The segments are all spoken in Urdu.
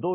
2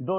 2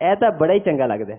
ਇਹ ਤਾਂ ਬੜਾ ਹੀ ਚੰਗਾ ਲੱਗਦਾ ਹੈ।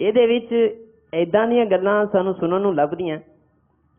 ਇਹਦੇ ਵਿੱਚ ਇਦਾਂ ਦੀਆਂ ਗੱਲਾਂ ਸਾਨੂੰ ਸੁਣਨ ਨੂੰ ਲੱਭਦੀਆਂ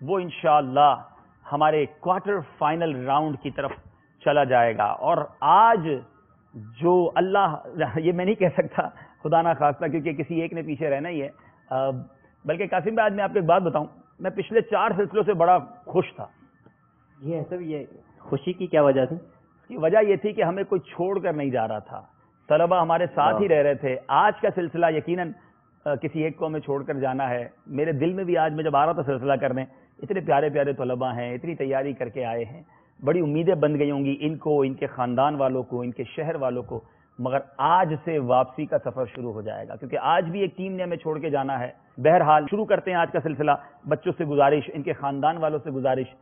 وہ انشاءاللہ ہمارے کوارٹر فائنل راؤنڈ کی طرف چلا جائے گا. اور آج جو اللہ، یہ میں نہیں کہہ سکتا خدا نہ خواستہ کیونکہ کسی ایک نے پیچھے رہنا ہی ہے، بلکہ قاسم بھائی آج میں آپ کو ایک بات بتاؤں، میں پچھلے 4 سلسلوں سے بڑا خوش تھا. یہ ایسا بھی ہے، خوشی کی کیا وجہ تھی؟ اس کی وجہ یہ تھی کہ ہمیں کوئی چھوڑ کر نہیں جا رہا تھا، طلبہ ہمارے ساتھ ہی رہ رہے تھے. آج کا سلسلہ یقیناً کسی ایک کو ہمیں چھوڑ کر جانا ہے. میرے دل میں بھی آج میں جب آ رہا تھا سلسلہ کرنے، اتنے پیارے پیارے طلبہ ہیں، اتنی تیاری کر کے آئے ہیں، بڑی امیدیں بن گئی ہوں گی ان کو، ان کے خاندان والوں کو، ان کے شہر والوں کو. مگر آج سے واپسی کا سفر شروع ہو جائے گا کیونکہ آج بھی ایک ٹیم نے ہمیں چھوڑ کے جانا ہے. بہرحال شروع کرتے ہیں آج کا سلسلہ. بچوں سے گزارش، ان کے خاندان والوں سے گزارش،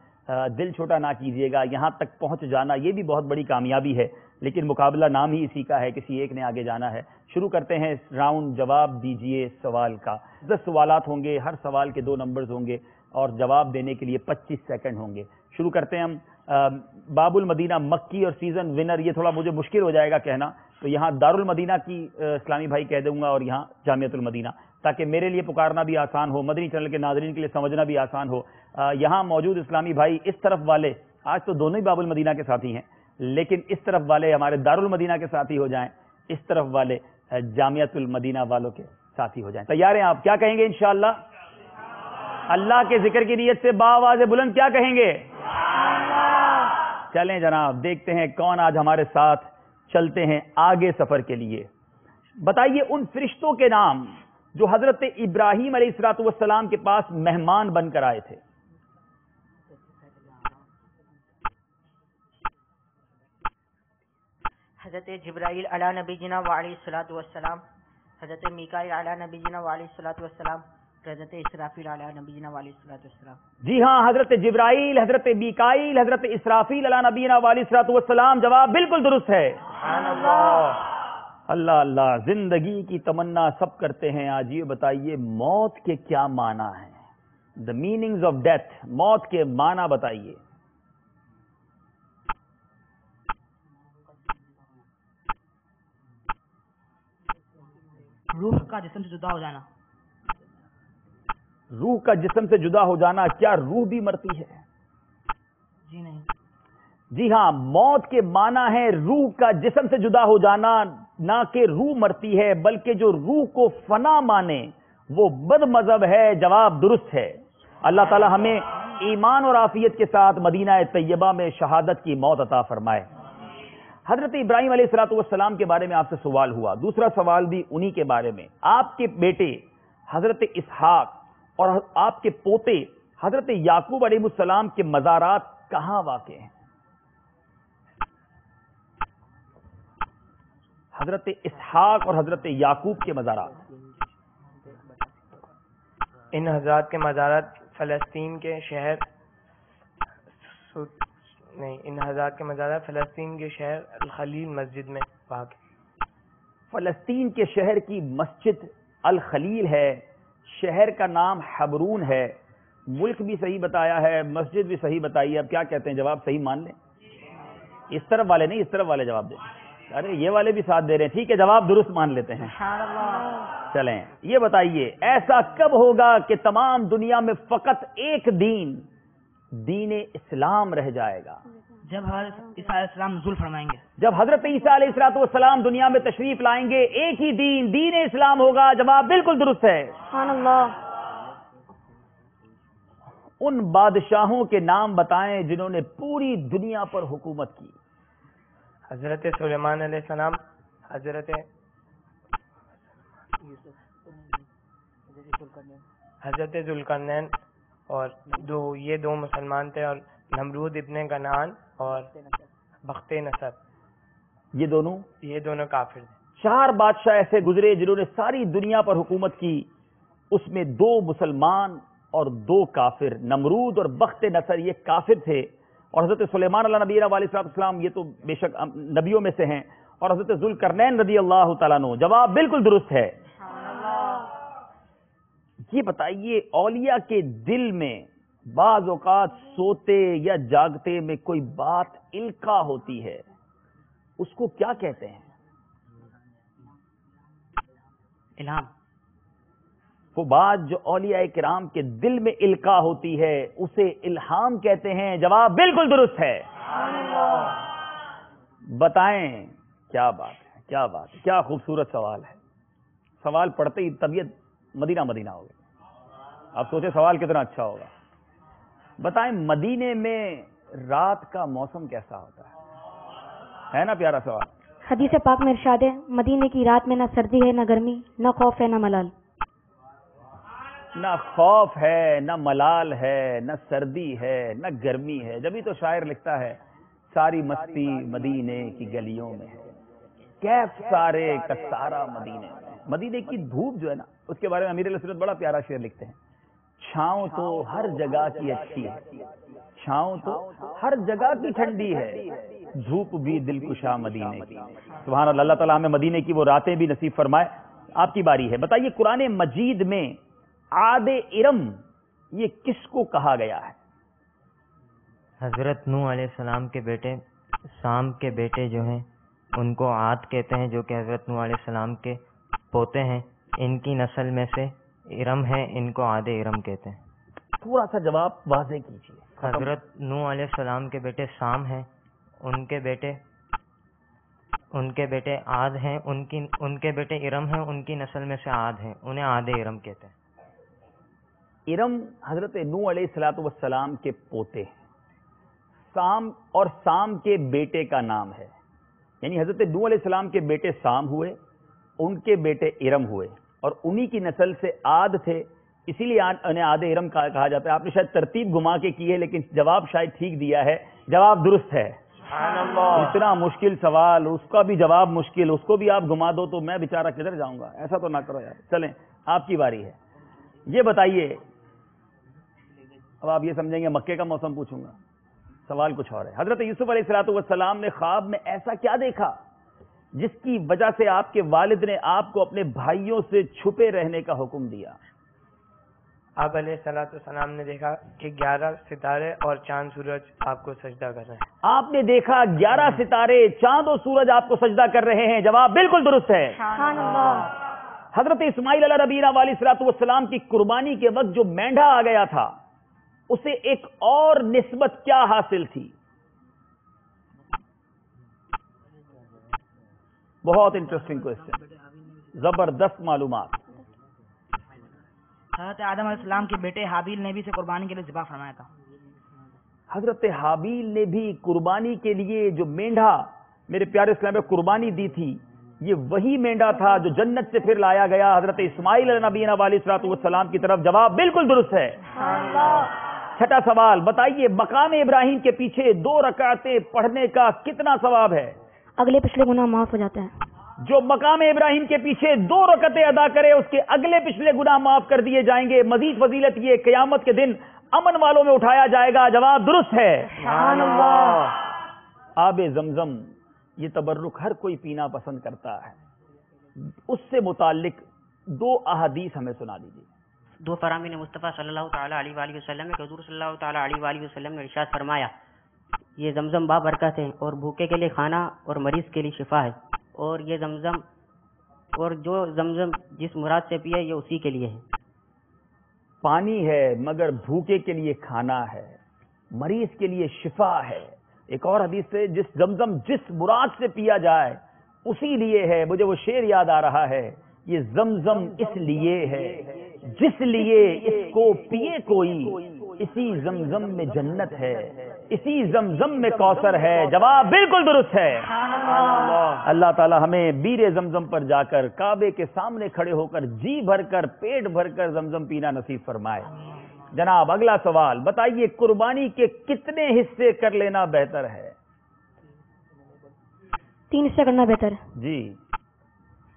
دل چھوٹا نہ کیجیے گا. یہاں تک پہنچ جانا یہ بھی بہت بڑی کامیابی ہے، لیکن مقابلہ نام ہی اسی کا ہے، کسی ایک نے آگے جانا ہے. شروع کرتے ہیں راؤنڈ جواب دیجئے سوال کا. 10 سوالات ہوں گے، ہر سوال کے 2 نمبرز ہوں گے اور جواب دینے کے لیے 25 سیکنڈ ہوں گے. شروع کرتے ہیں ہم. باب المدینہ مکی اور سیزن ونر، یہ تھوڑا مجھے مشکل ہو جائے گا کہنا، تو یہاں دارالمدینہ کی اسلامی بھائی کہہ دوں گا اور یہاں جامعۃ المدینہ، تاکہ میرے لیے پکارنا بھی آسان ہو، مدنی چینل کے ناظرین کے لیے سمجھنا بھی آسان ہو. یہاں موجود اسلامی بھائی اس طرف والے، آج تو دونوں ہی باب المدینہ کے ساتھی ہیں، لیکن اس طرف والے ہمارے دارالمدینہ کے ساتھی ہو جائیں، اس طرف والے جامعۃ المدینہ والوں کے ساتھی ہو جائیں. تیار ہیں آپ؟ کیا کہیں گے انشاءاللہ؟ اللہ کے ذکر کی نیت سے باآواز بلند کیا کہیں گے؟ چلیں جناب، دیکھتے ہیں کون آج ہمارے ساتھ. چلتے ہیں آگے سفر کے لیے. بتائیے ان فرشتوں کے نام جو حضرت ابراہیم علیہ الصلوۃ والسلام کے پاس مہمان بن کر آئے تھے. حضرت جبرائیل علی نبی جنا وعلیہ الصلوۃ والسلام، حضرت میکائیل علی نبی جنا وعلیہ الصلوۃ والسلام، حضرت اسرافیل علی نبی جنا وعلیہ الصلوۃ والسلام. جی ہاں، حضرت جبرائیل، حضرت میکائیل، حضرت اسرافیل علی نبینا وعلیہ الصلوۃ والسلام. جواب بالکل درست ہے. سبحان اللہ. اللہ اللہ. زندگی کی تمنا سب کرتے ہیں. آج یہ بتائیے موت کے کیا معنی ہیں؟ دا میننگز آف ڈیتھ، موت کے معنی بتائیے. روح کا جسم سے جدا ہو جانا. روح کا جسم سے جدا ہو جانا. کیا روح بھی مرتی ہے؟ جی نہیں. جی ہاں، موت کے معنی ہے روح کا جسم سے جدا ہو جانا. نہ کہ روح مرتی ہے، بلکہ جو روح کو فنا مانے وہ بد مذہب ہے. جواب درست ہے. اللہ تعالی ہمیں ایمان اور عافیت کے ساتھ مدینہ طیبہ میں شہادت کی موت عطا فرمائے. حضرت ابراہیم علیہ الصلوۃ والسلام کے بارے میں آپ سے سوال ہوا. دوسرا سوال بھی انہی کے بارے میں. آپ کے بیٹے حضرت اسحاق اور آپ کے پوتے حضرت یعقوب علیہ السلام کے مزارات کہاں واقع ہیں؟ حضرت اسحاق اور حضرت یعقوب کے مزارات. ان حضرات کے مزارات فلسطین کے شہر ان حضرات کے مزارات فلسطین کے شہر الخلیل مسجد میں واقع. فلسطین کے شہر کی مسجد الخلیل ہے. شہر کا نام حبرون ہے. ملک بھی صحیح بتایا ہے، مسجد بھی صحیح بتائی ہے. اب کیا کہتے ہیں؟ جواب صحیح مان لیں. اس طرف والے نہیں، اس طرف والے جواب دیں. ارے یہ والے بھی ساتھ دے رہے ہیں. ٹھیک ہے، جواب درست مان لیتے ہیں. چلیں یہ بتائیے ایسا کب ہوگا کہ تمام دنیا میں فقط ایک دین، دین اسلام رہ جائے گا؟ جب حضرت عیسیٰ علیہ السلام نزول فرمائیں گے. جب حضرت عیسیٰ علیہ الصلوۃ والسلام دنیا میں تشریف لائیں گے، ایک ہی دین، دین اسلام ہوگا. جواب بالکل درست ہے. سبحان اللہ. ان بادشاہوں کے نام بتائیں جنہوں نے پوری دنیا پر حکومت کی. حضرت سلیمان علیہ السلام، حضرت ذوالقرنین، اور یہ دو مسلمان تھے، اور نمرود ابن کنعان اور بخت نصر، یہ دونوں کافر تھے. 4 بادشاہ ایسے گزرے جنہوں نے ساری دنیا پر حکومت کی. اس میں 2 مسلمان اور 2 کافر. نمرود اور بخت نصر یہ کافر تھے، اور حضرت سلیمان علیہ نبی علیہ السلام یہ تو بے شک نبیوں میں سے ہیں، اور حضرت ذوالقرنین رضی اللہ تعالیٰ عنہ. جواب بالکل درست ہے. یہ بتائیے اولیاء کے دل میں بعض اوقات سوتے یا جاگتے میں کوئی بات القا ہوتی ہے، اس کو کیا کہتے ہیں؟ الہام. بات جو اولیاء کرام کے دل میں القاء ہوتی ہے اسے الہام کہتے ہیں؟ جواب بالکل درست ہے. بتائیں کیا بات ہے، کیا بات ہے، کیا خوبصورت سوال ہے. سوال پڑھتے ہی طبیعت مدینہ مدینہ ہو گئی. آپ سوچیں سوال کتنا اچھا ہوگا. بتائیں مدینے میں رات کا موسم کیسا ہوتا ہے نا پیارا سوال. حدیث پاک میں ارشاد ہے مدینے کی رات میں نہ سردی ہے نہ گرمی، نہ خوف ہے نہ ملال. نہ خوف ہے، نہ ملال ہے، نہ سردی ہے، نہ گرمی ہے. جبھی تو شاعر لکھتا ہے ساری مستی مدینے کی گلیوں میں ہے، کیف سارے کا سارا مدینے میں. مدینے کی دھوپ جو ہے نا اس کے بارے میں امیر علیہ سنت بڑا پیارا شعر لکھتے ہیں. چھاؤں تو ہر جگہ کی اچھی ہے، چھاؤں تو ہر جگہ کی ٹھنڈی ہے، دھوپ بھی دل کشا مدینے کی. سبحان اللہ. اللہ تعالیٰ ہمیں مدینے کی وہ راتیں بھی نصیب فرمائے. آپ کی باری ہے. بتائیے قرآن مجید میں عاد ارم یہ کس کو کہا گیا ہے؟ حضرت نوح علیہ السلام کے بیٹے سام کے بیٹے جو ہیں ان کو عاد کہتے ہیں، جو کہ حضرت نوح علیہ السلام کے پوتے ہیں. ان کی نسل میں سے ارم ہیں، ان کو عاد ارم کہتے ہیں. تھوڑا سا جواب واضح کیجیے. حضرت نوح علیہ السلام کے بیٹے سام ہیں، ان کے بیٹے عاد ہیں، ان کے بیٹے ارم ہیں، ان کی نسل میں سے عاد ہیں، انہیں عاد ارم کہتے ہیں. ارم حضرت نوح علیہ الصلوۃ والسلام کے پوتے ہیں. سام اور سام کے بیٹے کا نام ہے، یعنی حضرت نوح علیہ السلام کے بیٹے سام ہوئے، ان کے بیٹے ارم ہوئے، اور انہی کی نسل سے عاد تھے، اسی لیے انہیں عاد ارم کہا جاتا ہے. آپ نے شاید ترتیب گھما کے کی ہے لیکن جواب شاید ٹھیک دیا ہے. جواب درست ہے. اتنا مشکل سوال، اس کا بھی جواب مشکل، اس کو بھی آپ گھما دو تو میں بیچارہ کدھر جاؤں گا. ایسا تو نہ کرو یار. چلیں آپ کی باری ہے. یہ بتائیے، اب آپ یہ سمجھیں گے مکے کا موسم پوچھوں گا، سوال کچھ اور ہے. حضرت یوسف علیہ الصلوۃ والسلام نے خواب میں ایسا کیا دیکھا جس کی وجہ سے آپ کے والد نے آپ کو اپنے بھائیوں سے چھپے رہنے کا حکم دیا؟ آپ علیہ السلام نے دیکھا کہ 11 ستارے اور چاند سورج آپ کو سجدہ کر رہے ہیں. آپ نے دیکھا 11 ستارے، چاند و سورج آپ کو سجدہ کر رہے ہیں. جواب بالکل درست ہے. سبحان اللہ. حضرت اسماعیل علیہ نبینا علیہ الصلوۃ والسلام کی قربانی کے وقت جو مینڈھا آ گیا تھا اسے ایک اور نسبت کیا حاصل تھی؟ بہت انٹرسٹنگ کوئسچن، زبردست معلومات. حضرت آدم علیہ السلام کے بیٹے حابیل نے بھی اسے قربانی کے لیے ذبح فرمایا تھا. حضرت حابیل نے بھی قربانی کے لیے جو مینڈھا میرے پیارے اسلام میں قربانی دی تھی، یہ وہی مینڈھا تھا جو جنت سے پھر لایا گیا حضرت اسماعیل علیہ نبینا علیہ الصلوۃ والسلام کی طرف. جواب بالکل درست ہے. چھٹا سوال، بتائیے مقام ابراہیم کے پیچھے 2 رکعتیں پڑھنے کا کتنا ثواب ہے؟ اگلے پچھلے گناہ معاف ہو جاتے ہیں. جو مقام ابراہیم کے پیچھے 2 رکعتیں ادا کرے اس کے اگلے پچھلے گناہ معاف کر دیے جائیں گے. مزید فضیلت یہ قیامت کے دن امن والوں میں اٹھایا جائے گا. جواب درست ہے. سبحان اللہ. آب زمزم یہ تبرک ہر کوئی پینا پسند کرتا ہے، اس سے متعلق 2 احادیث ہمیں سنا دیجیے. 2 فرامین مصطفیٰ صلی اللہ تعالیٰ علیہ وآلہ وسلم کہ حضور صلی اللہ تعالیٰ علیہ وآلہ وسلم نے ارشاد فرمایا یہ زمزم بابرکت ہے اور بھوکے کے لیے کھانا اور مریض کے لیے شفا ہے، اور یہ زمزم اور جو زمزم جس مراد سے پیے یہ اسی کے لیے ہے. پانی ہے مگر بھوکے کے لیے کھانا ہے، مریض کے لیے شفا ہے. ایک اور حدیث سے جس زمزم جس مراد سے پیا جائے اسی لیے ہے. مجھے وہ شعر یاد آ رہا ہے، یہ زمزم اس لیے ہے جس لیے اس کو پیے کوئی، اسی زمزم میں جنت ہے، اسی زمزم میں کوثر ہے. جواب بالکل درست ہے. اللہ تعالی ہمیں بیر زمزم پر جا کر کعبے کے سامنے کھڑے ہو کر جی بھر کر پیٹ بھر کر زمزم پینا نصیب فرمائے. جناب اگلا سوال، بتائیے قربانی کے کتنے حصے کر لینا بہتر ہے؟ 3 حصے کرنا بہتر ہے. جی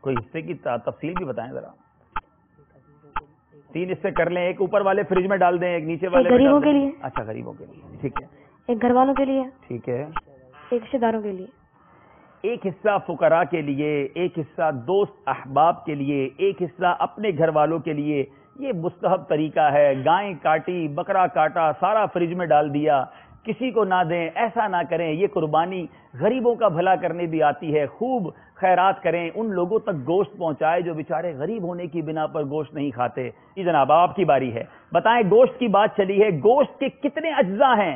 کوئی حصے کی تفصیل بھی بتائیں ذرا. 3 حصے کر لیں، ایک اوپر والے فریج میں ڈال دیں، ایک نیچے والے غریبوں کے لیے. اچھا غریبوں کے لیے، ٹھیک ہے. ایک گھر والوں کے لیے، ٹھیک ہے. ایک رشتے داروں کے لیے. ایک حصہ فقراء کے لیے، ایک حصہ دوست احباب کے لیے، ایک حصہ اپنے گھر والوں کے لیے. یہ مستحب طریقہ ہے. گائیں کاٹی، بکرا کاٹا، سارا فریج میں ڈال دیا، کسی کو نہ دیں، ایسا نہ کریں. یہ قربانی غریبوں کا بھلا کرنے بھی آتی ہے. خوب خیرات کریں، ان لوگوں تک گوشت پہنچائے جو بیچارے غریب ہونے کی بنا پر گوشت نہیں کھاتے. جی جناب آپ کی باری ہے، بتائیں گوشت کی بات چلی ہے، گوشت کے کتنے اجزاء ہیں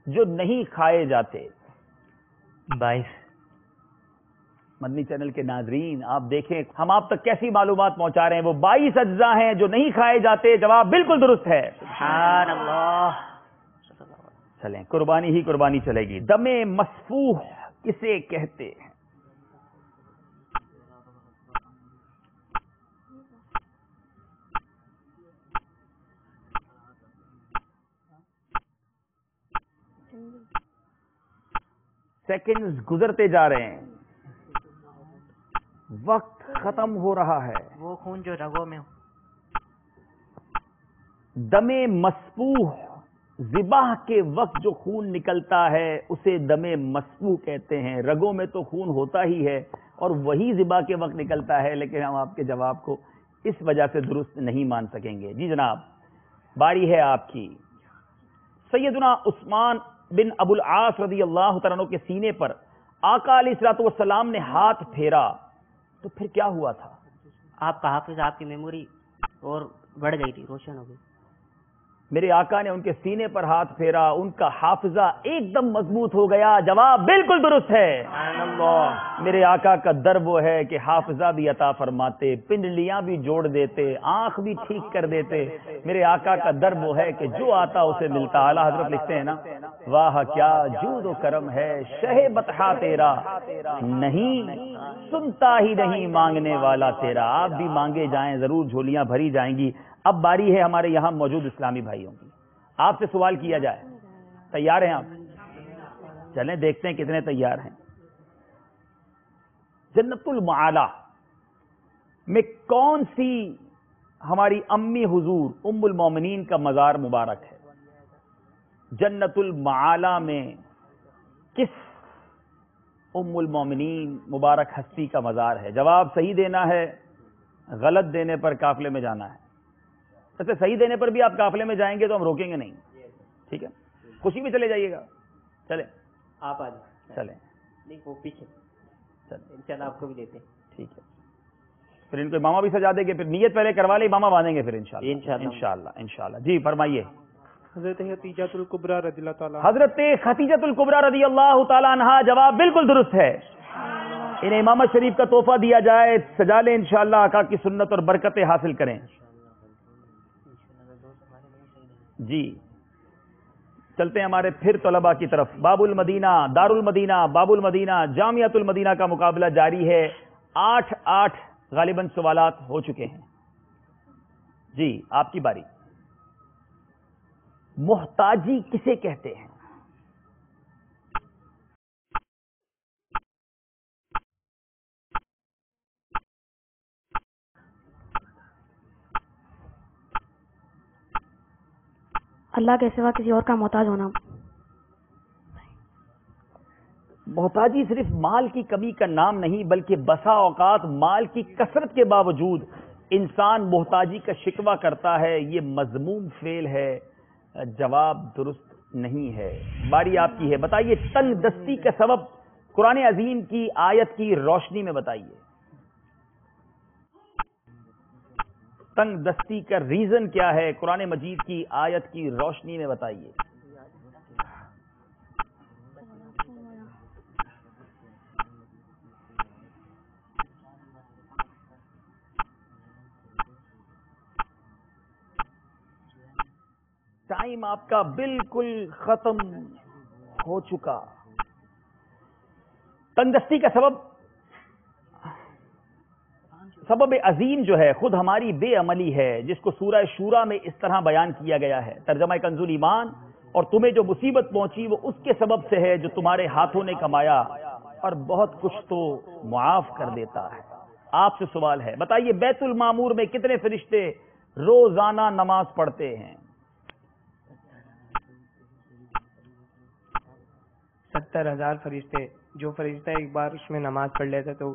جو نہیں کھائے جاتے؟ 22. مدنی چینل کے ناظرین آپ دیکھیں ہم آپ تک کیسی معلومات پہنچا رہے ہیں. وہ 22 اجزاء ہیں جو نہیں کھائے جاتے. جواب بالکل درست ہے. سبحان اللہ. چلیں قربانی ہی قربانی چلے گی. دم مسفوح کسے کہتے ہیں؟ سیکنڈز گزرتے جا رہے ہیں، وقت ختم ہو رہا ہے. وہ خون جو رگوں میں ہو. دم مسفوح، ذبح کے وقت جو خون نکلتا ہے اسے دم مسفوح کہتے ہیں. رگوں میں تو خون ہوتا ہی ہے اور وہی ذبح کے وقت نکلتا ہے، لیکن ہم آپ کے جواب کو اس وجہ سے درست نہیں مان سکیں گے. جی جناب باری ہے آپ کی. سیدنا عثمان بن ابو العاص رضی اللہ تعالیٰ عنہ کے سینے پر آقا علیہ الصلوۃ والسلام نے ہاتھ پھیرا تو پھر کیا ہوا تھا؟ آپ کا حافظ، آپ کی میموری اور بڑھ گئی تھی، روشن ہو گئی. میرے آقا نے ان کے سینے پر ہاتھ پھیرا، ان کا حافظہ ایک دم مضبوط ہو گیا. جواب بالکل درست ہے. میرے آقا کا در وہ ہے کہ حافظہ بھی عطا فرماتے، پنڈلیاں بھی جوڑ دیتے، آنکھ بھی ٹھیک کر دیتے. میرے آقا کا در وہ ہے کہ جو آتا اسے ملتا. اعلیٰ حضرت لکھتے ہیں نا، واہ کیا جود و کرم ہے شہ بطحا تیرا، نہیں سنتا ہی نہیں مانگنے والا تیرا. آپ بھی مانگے جائیں ضرور جھولیاں بھری جائیں گی. اب باری ہے ہمارے یہاں موجود اسلامی بھائیوں کی. آپ سے سوال کیا جائے، تیار ہیں آپ؟ چلیں دیکھتے ہیں کتنے تیار ہیں. جنت المعالی میں کون سی ہماری امی حضور ام المومنین کا مزار مبارک ہے؟ جنت المعالی میں کس ام المومنین مبارک ہستی کا مزار ہے؟ جواب صحیح دینا ہے، غلط دینے پر قافلے میں جانا ہے. ویسے صحیح دینے پر بھی آپ قافلے میں جائیں گے تو ہم روکیں گے نہیں، ٹھیک ہے؟ خوشی بھی چلے جائیے گا. چلیں آپ آ جائیں. چلیں نہیں وہ پیچھے چلیں انشاءاللہ آپ کو بھی دیتے ہیں. ٹھیک ہے. پھر ان کو امامہ بھی سجا دیں گے، پھر نیت پہلے کروا لیں، امامہ باندھیں گے پھر انشاءاللہ. انشاءاللہ. جی فرمائیے. حضرت خدیجۃ الکبریٰ رضی اللہ تعالیٰ. حضرت خدیجۃ الکبریٰ رضی اللہ تعالیٰ عنہا. جواب بالکل درست ہے. انہیں امامت شریف کا تحفہ دیا جائے، سجا لیں انشاءاللہ، آقا کی سنت اور برکتیں حاصل کریں. جی چلتے ہیں ہمارے پھر طلباء کی طرف. باب المدینہ، دار المدینہ، باب المدینہ، جامعۃ المدینہ کا مقابلہ جاری ہے. 8 غالباً سوالات ہو چکے ہیں. جی آپ کی باری. محتاجی کسے کہتے ہیں؟ اللہ کے سوا کسی اور کا محتاج ہونا. محتاجی صرف مال کی کمی کا نام نہیں، بلکہ بسا اوقات مال کی کثرت کے باوجود انسان محتاجی کا شکوہ کرتا ہے. یہ مذموم فعل ہے. جواب درست نہیں ہے. باری آپ کی ہے. بتائیے تنگ دستی کا سبب قرآن عظیم کی آیت کی روشنی میں بتائیے. تنگ دستی کا ریزن کیا ہے؟ قرآن مجید کی آیت کی روشنی میں بتائیے. ٹائم آپ کا بالکل ختم ہو چکا. تنگ دستی کا سبب عظیم جو ہے خود ہماری بے عملی ہے، جس کو سورہ شورا میں اس طرح بیان کیا گیا ہے. ترجمہ کنز ایمان. اور تمہیں جو مصیبت پہنچی وہ اس کے سبب سے ہے جو تمہارے ہاتھوں نے کمایا، اور بہت کچھ تو معاف کر دیتا ہے. آپ سے سوال ہے، بتائیے بیت المعمور میں کتنے فرشتے روزانہ نماز پڑھتے ہیں؟ 70,000 فرشتے. جو فرشتہ ایک بار اس میں نماز پڑھ لیتا تو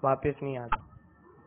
واپس نہیں آتا.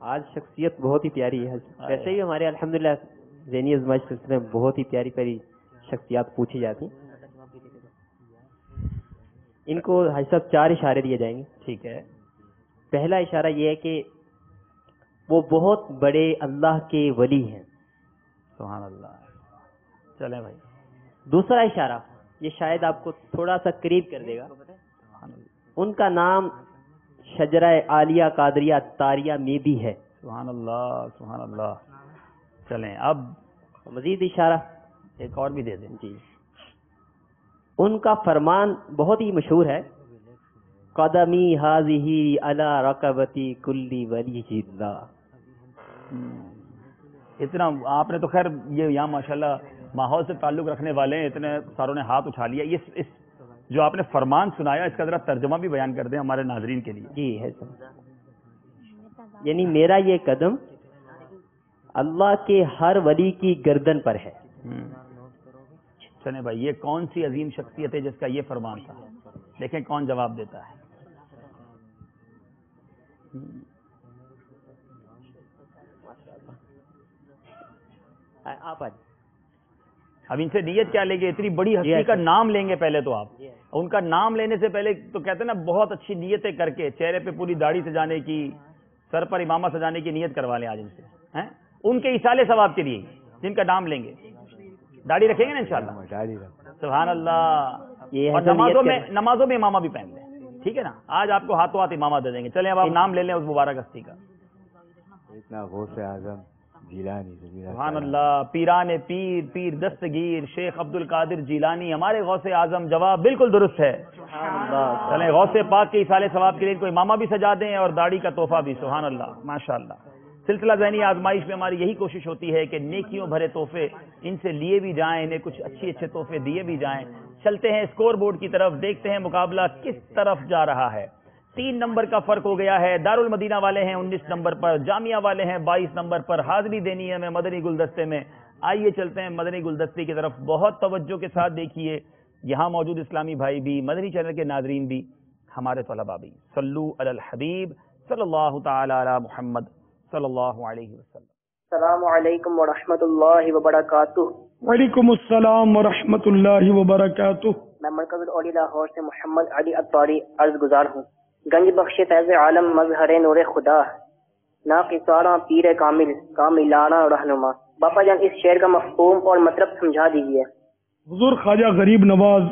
آج شخصیت بہت ہی پیاری ہے. ویسے ہی ہمارے الحمدللہ ذہنی آزمائش سلسلے میں بہت ہی پیاری پیاری شخصیات پوچھی جاتی ہیں. ان کو حاجی صاحب 4 اشارے دیے جائیں گے. ٹھیک ہے. پہلا اشارہ یہ ہے کہ وہ بہت بڑے اللہ کے ولی ہیں. سبحان اللہ. چلیں بھائی. دوسرا اشارہ یہ شاید آپ کو تھوڑا سا قریب کر دے گا. ان کا نام شجرہ عالیہ قادریہ تاریہ میں بھی ہے. سبحان اللہ سبحان اللہ. چلیں اب مزید اشارہ ایک اور بھی دے دیں. جی. ان کا فرمان بہت ہی مشہور ہے. قدمی حاضی علی رقبتی کلی ولی اللہ. اتنا آپ نے تو خیر یہ یہاں ماشاءاللہ ماحول سے تعلق رکھنے والے ہیں, اتنے ساروں نے ہاتھ اٹھا لیا. اس جو آپ نے فرمان سنایا اس کا ذرا ترجمہ بھی بیان کر دیں ہمارے ناظرین کے لیے. جی ہے سر. یعنی میرا یہ قدم اللہ کے ہر ولی کی گردن پر ہے. چلیں بھائی, یہ کون سی عظیم شخصیت ہے جس کا یہ فرمان تھا؟ دیکھیں کون جواب دیتا ہے. آپ اب ان سے نیت کیا لیں گے؟ اتنی بڑی ہستی کا نام لیں گے پہلے تو آپ. ان کا نام لینے سے پہلے تو کہتے ہیں نا بہت اچھی نیتیں کر کے, چہرے پہ پوری داڑھی سجانے کی, سر پر امامہ سجانے کی نیت کروا لیں آج ان سے. ان کے ایصال ثواب کے لیے جن کا نام لیں گے. داڑھی رکھیں گے نا انشاءاللہ. سبحان اللہ. اور نمازوں میں امامہ بھی پہن لیں. ٹھیک ہے نا, آج آپ کو ہاتھوں ہاتھ امامہ دے دیں گے. چلیں اب آپ نام لے لیں اس مبارک ہستی کا. اتنا غوث اعظم جیلانی. سبحان اللہ. پیران پیر پیر دستگیر شیخ عبد القادر جیلانی ہمارے غوث اعظم. جواب بالکل درست ہے. چلیں غوث پاک کے ایصال ثواب کے لیے کوئی امامہ بھی سجا دیں اور داڑھی کا تحفہ بھی. سبحان اللہ ماشاء اللہ. سلسلہ ذہنی آزمائش میں ہماری یہی کوشش ہوتی ہے کہ نیکیوں بھرے تحفے ان سے لیے بھی جائیں, انہیں کچھ اچھے تحفے دیے بھی جائیں. چلتے ہیں اسکور بورڈ کی طرف, دیکھتے ہیں مقابلہ کس طرف جا رہا ہے. 3 نمبر کا فرق ہو گیا ہے. دارالمدینہ والے ہیں 19 نمبر پر, جامعہ والے ہیں 22 نمبر پر. حاضری دینی ہے ہمیں مدنی گلدستے میں. آئیے چلتے ہیں مدنی گلدستے کی طرف. بہت توجہ کے ساتھ دیکھیے, یہاں موجود اسلامی بھائی بھی, مدنی چینل کے ناظرین بھی, ہمارے طلباء بھی. صلو علی الحبیب صلی اللہ تعالی علی محمد صلی اللہ علیہ وسلم. السلام علیکم ورحمۃ اللہ وبرکاتہ. وعلیکم السلام ورحمۃ اللہ وبرکاتہ. میں مرکز الاولیاء لاہور سے محمد علی اطواری عرض گزار ہوں. گنج بخش فیض عالم مظہر نور خدا, ناقصارہ پیر کامل کاملانہ رہنما. باپا جان اس شعر کا مفہوم اور مطلب سمجھا دیجیے. حضور خواجہ غریب نواز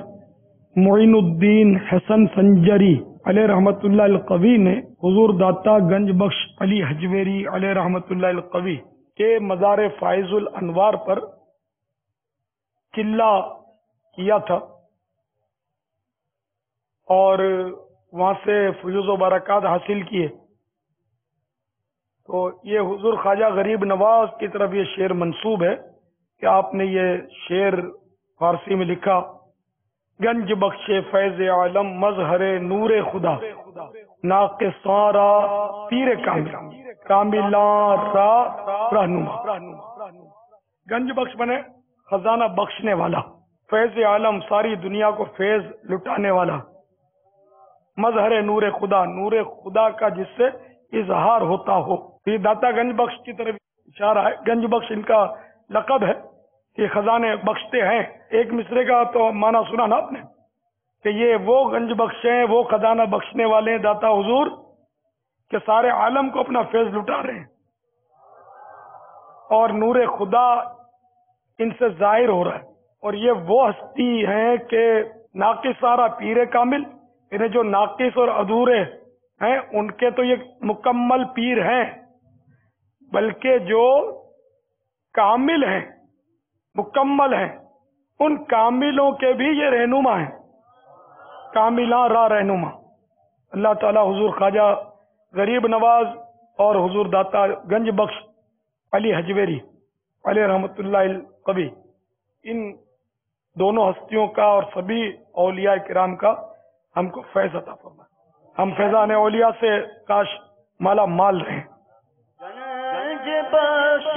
معین الدین حسن سنجری علیہ رحمۃ اللہ القوی نے حضور داتا گنج بخش علی حجویری علیہ رحمۃ اللہ القوی کے مزار فائز الانوار پر چلہ کیا تھا اور وہاں سے فیوز و برکات حاصل کیے. تو یہ حضور خواجہ غریب نواز کی طرف یہ شعر منسوب ہے کہ آپ نے یہ شعر فارسی میں لکھا. گنج بخش فیض عالم مظہر نور خدا, ناقصارا پیر کامل کاملان را رہنما. گنج بخش بنے خزانہ بخشنے والا, فیض عالم ساری دنیا کو فیض لٹانے والا, مظہر نور خدا نور خدا کا جس سے اظہار ہوتا ہو. یہ داتا گنج بخش کی طرف اشارہ ہے. گنج بخش ان کا لقب ہے کہ خزانے بخشتے ہیں. ایک مصرے کا تو معنی سنا نا آپ نے کہ یہ وہ گنج بخش ہیں, وہ خزانہ بخشنے والے ہیں داتا حضور کہ سارے عالم کو اپنا فیض لٹا رہے ہیں, اور نور خدا ان سے ظاہر ہو رہا ہے. اور یہ وہ ہستی ہیں کہ ناقصارہ پیر کامل, انہیں جو ناقص اور ادھورے ہیں ان کے تو یہ مکمل پیر ہیں, بلکہ جو کامل ہیں مکمل ہیں ان کاملوں کے بھی یہ رہنما ہیں, کاملان راہ رہنما. اللہ تعالی حضور خواجہ غریب نواز اور حضور داتا گنج بخش علی حجویری علیہ رحمۃ اللہ القوی ان دونوں ہستیوں کا اور سبھی اولیاء کرام کا ہم کو فیض عطا فرمائے. ہم فیضان اولیاء سے کاش مالا مال رہیں. گنج بخش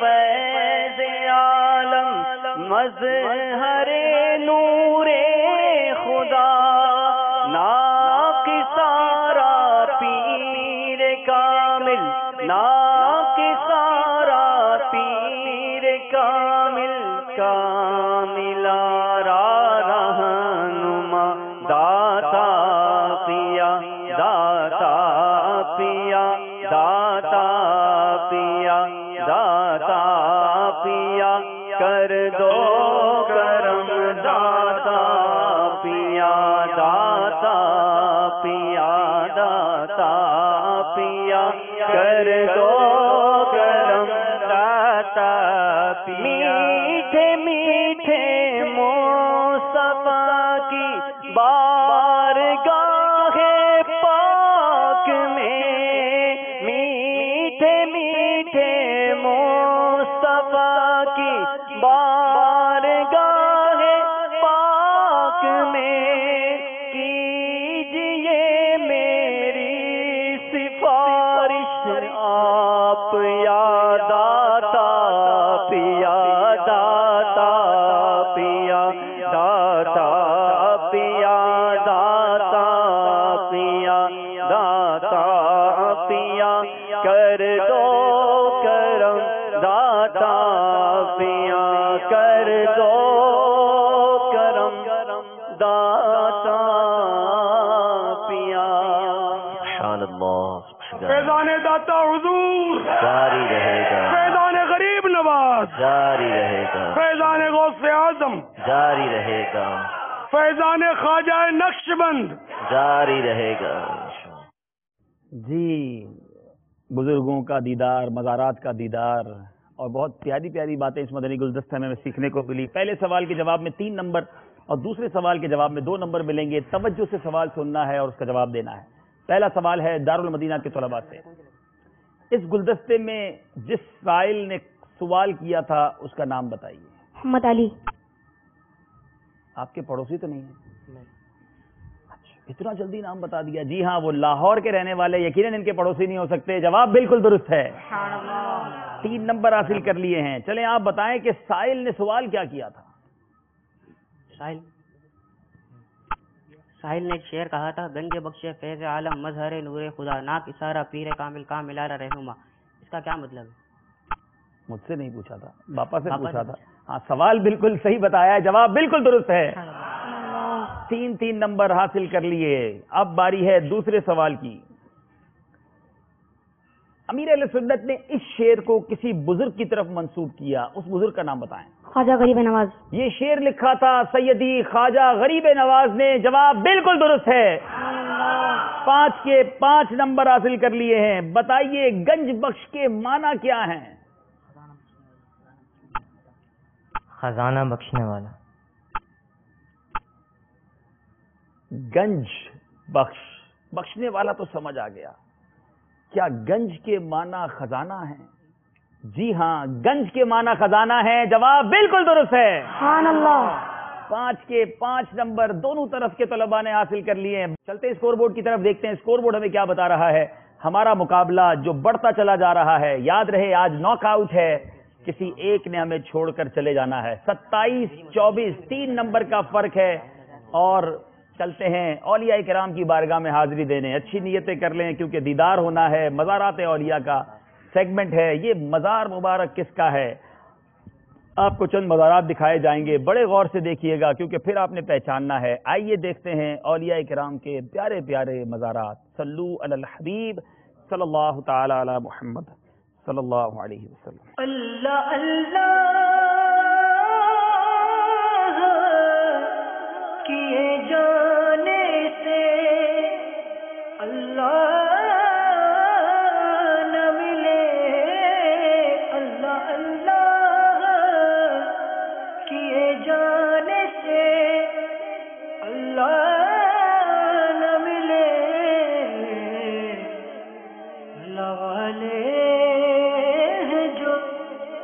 فیض عالم مظہر نور خدا, ناقصارہ پیر کامل کر دو کرم داتا پیا میٹھے میٹھے مصطفیٰ کی بارگاہ پاک میں میٹھے میٹھے مصطفیٰ کی بارگاہ پاک میں کیجئے میری سفارش آپ یا داتا پیا داتا پیا داتا پیا داتا پیا داتا پیا کر دو کرم داتا پیا کر دو کرم داتا پیا سبحان اللہ فیضان داتا حضور جاری رہے گا فیضان غریب نواز جاری رہے گا فیضان غوث اعظم جاری رہے گا فیضان خواجہ نقشبند جاری رہے گا جی بزرگوں کا دیدار، مزارات کا دیدار اور بہت پیاری پیاری باتیں اس مدنی گلدستہ میں سیکھنے کو ملی. پہلے سوال کے جواب میں 3 نمبر اور دوسرے سوال کے جواب میں 2 نمبر ملیں گے. توجہ سے سوال سننا ہے اور اس کا جواب دینا ہے. پہلا سوال ہے دارالمدینہ کے طلباء سے. اس گلدستے میں جس سائل نے سوال کیا تھا اس کا نام بتائیے. محمد علی. آپ کے پڑوسی تو نہیں ہیں؟ اچھا، اتنا جلدی نام بتا دیا. جی ہاں، وہ لاہور کے رہنے والے یقیناً ان کے پڑوسی نہیں ہو سکتے. جواب بالکل درست ہے. 3 نمبر حاصل کر لیے ہیں. چلیں آپ بتائیں کہ سائل نے سوال کیا کیا تھا. ساحل نے ایک شعر کہا تھا، گنج بخش فیض عالم مظہر نور خدا ناک اشارہ پیر کامل کاملارہ رہنما. اس کا کیا مطلب ہے؟ مجھ سے نہیں پوچھا تھا، باپا سے پوچھا تھا. ہاں، سوال بالکل صحیح بتایا ہے، جواب بالکل درست ہے. 3 نمبر حاصل کر لیے. اب باری ہے دوسرے سوال کی. امیر اہل سنت نے اس شعر کو کسی بزرگ کی طرف منسوب کیا، اس بزرگ کا نام بتائیں. خواجہ غریب نواز. یہ شعر لکھا تھا سیدی خواجہ غریب نواز نے. جواب بالکل درست ہے. 5 کے 5 نمبر حاصل کر لیے ہیں. بتائیے گنج بخش کے معنی کیا ہیں؟ خزانہ بخشنے والا. گنج بخش، بخشنے والا تو سمجھ آ گیا. کیا گنج کے معنی خزانہ ہیں؟ جی ہاں، گنج کے معنی خزانہ ہے. جواب بالکل درست ہے. سبحان اللہ. 5 کے 5 نمبر دونوں طرف کے طلباء نے حاصل کر لیے ہیں. چلتے ہیں اسکور بورڈ کی طرف، دیکھتے ہیں اسکور بورڈ ہمیں کیا بتا رہا ہے. ہمارا مقابلہ جو بڑھتا چلا جا رہا ہے، یاد رہے آج ناک آؤٹ ہے، کسی ایک نے ہمیں چھوڑ کر چلے جانا ہے. 27-24 3 نمبر کا فرق ہے. اور چلتے ہیں اولیاء کرام کی بارگاہ میں حاضری دینے. اچھی نیتیں کر لیں کیونکہ دیدار ہونا ہے. مزارات اولیاء کا سیگمنٹ ہے. یہ مزار مبارک کس کا ہے؟ آپ کو چند مزارات دکھائے جائیں گے، بڑے غور سے دیکھیے گا کیونکہ پھر آپ نے پہچاننا ہے. آئیے دیکھتے ہیں اولیاء کرام کے پیارے پیارے مزارات. صلو علی الحبیب صلی اللہ تعالی علی محمد صلی اللہ علیہ وسلم. اللہ اللہ کیے جانے سے اللہ نہ ملے. اللہ اللہ کیے جانے سے اللہ نہ ملے. اللہ والے ہیں جو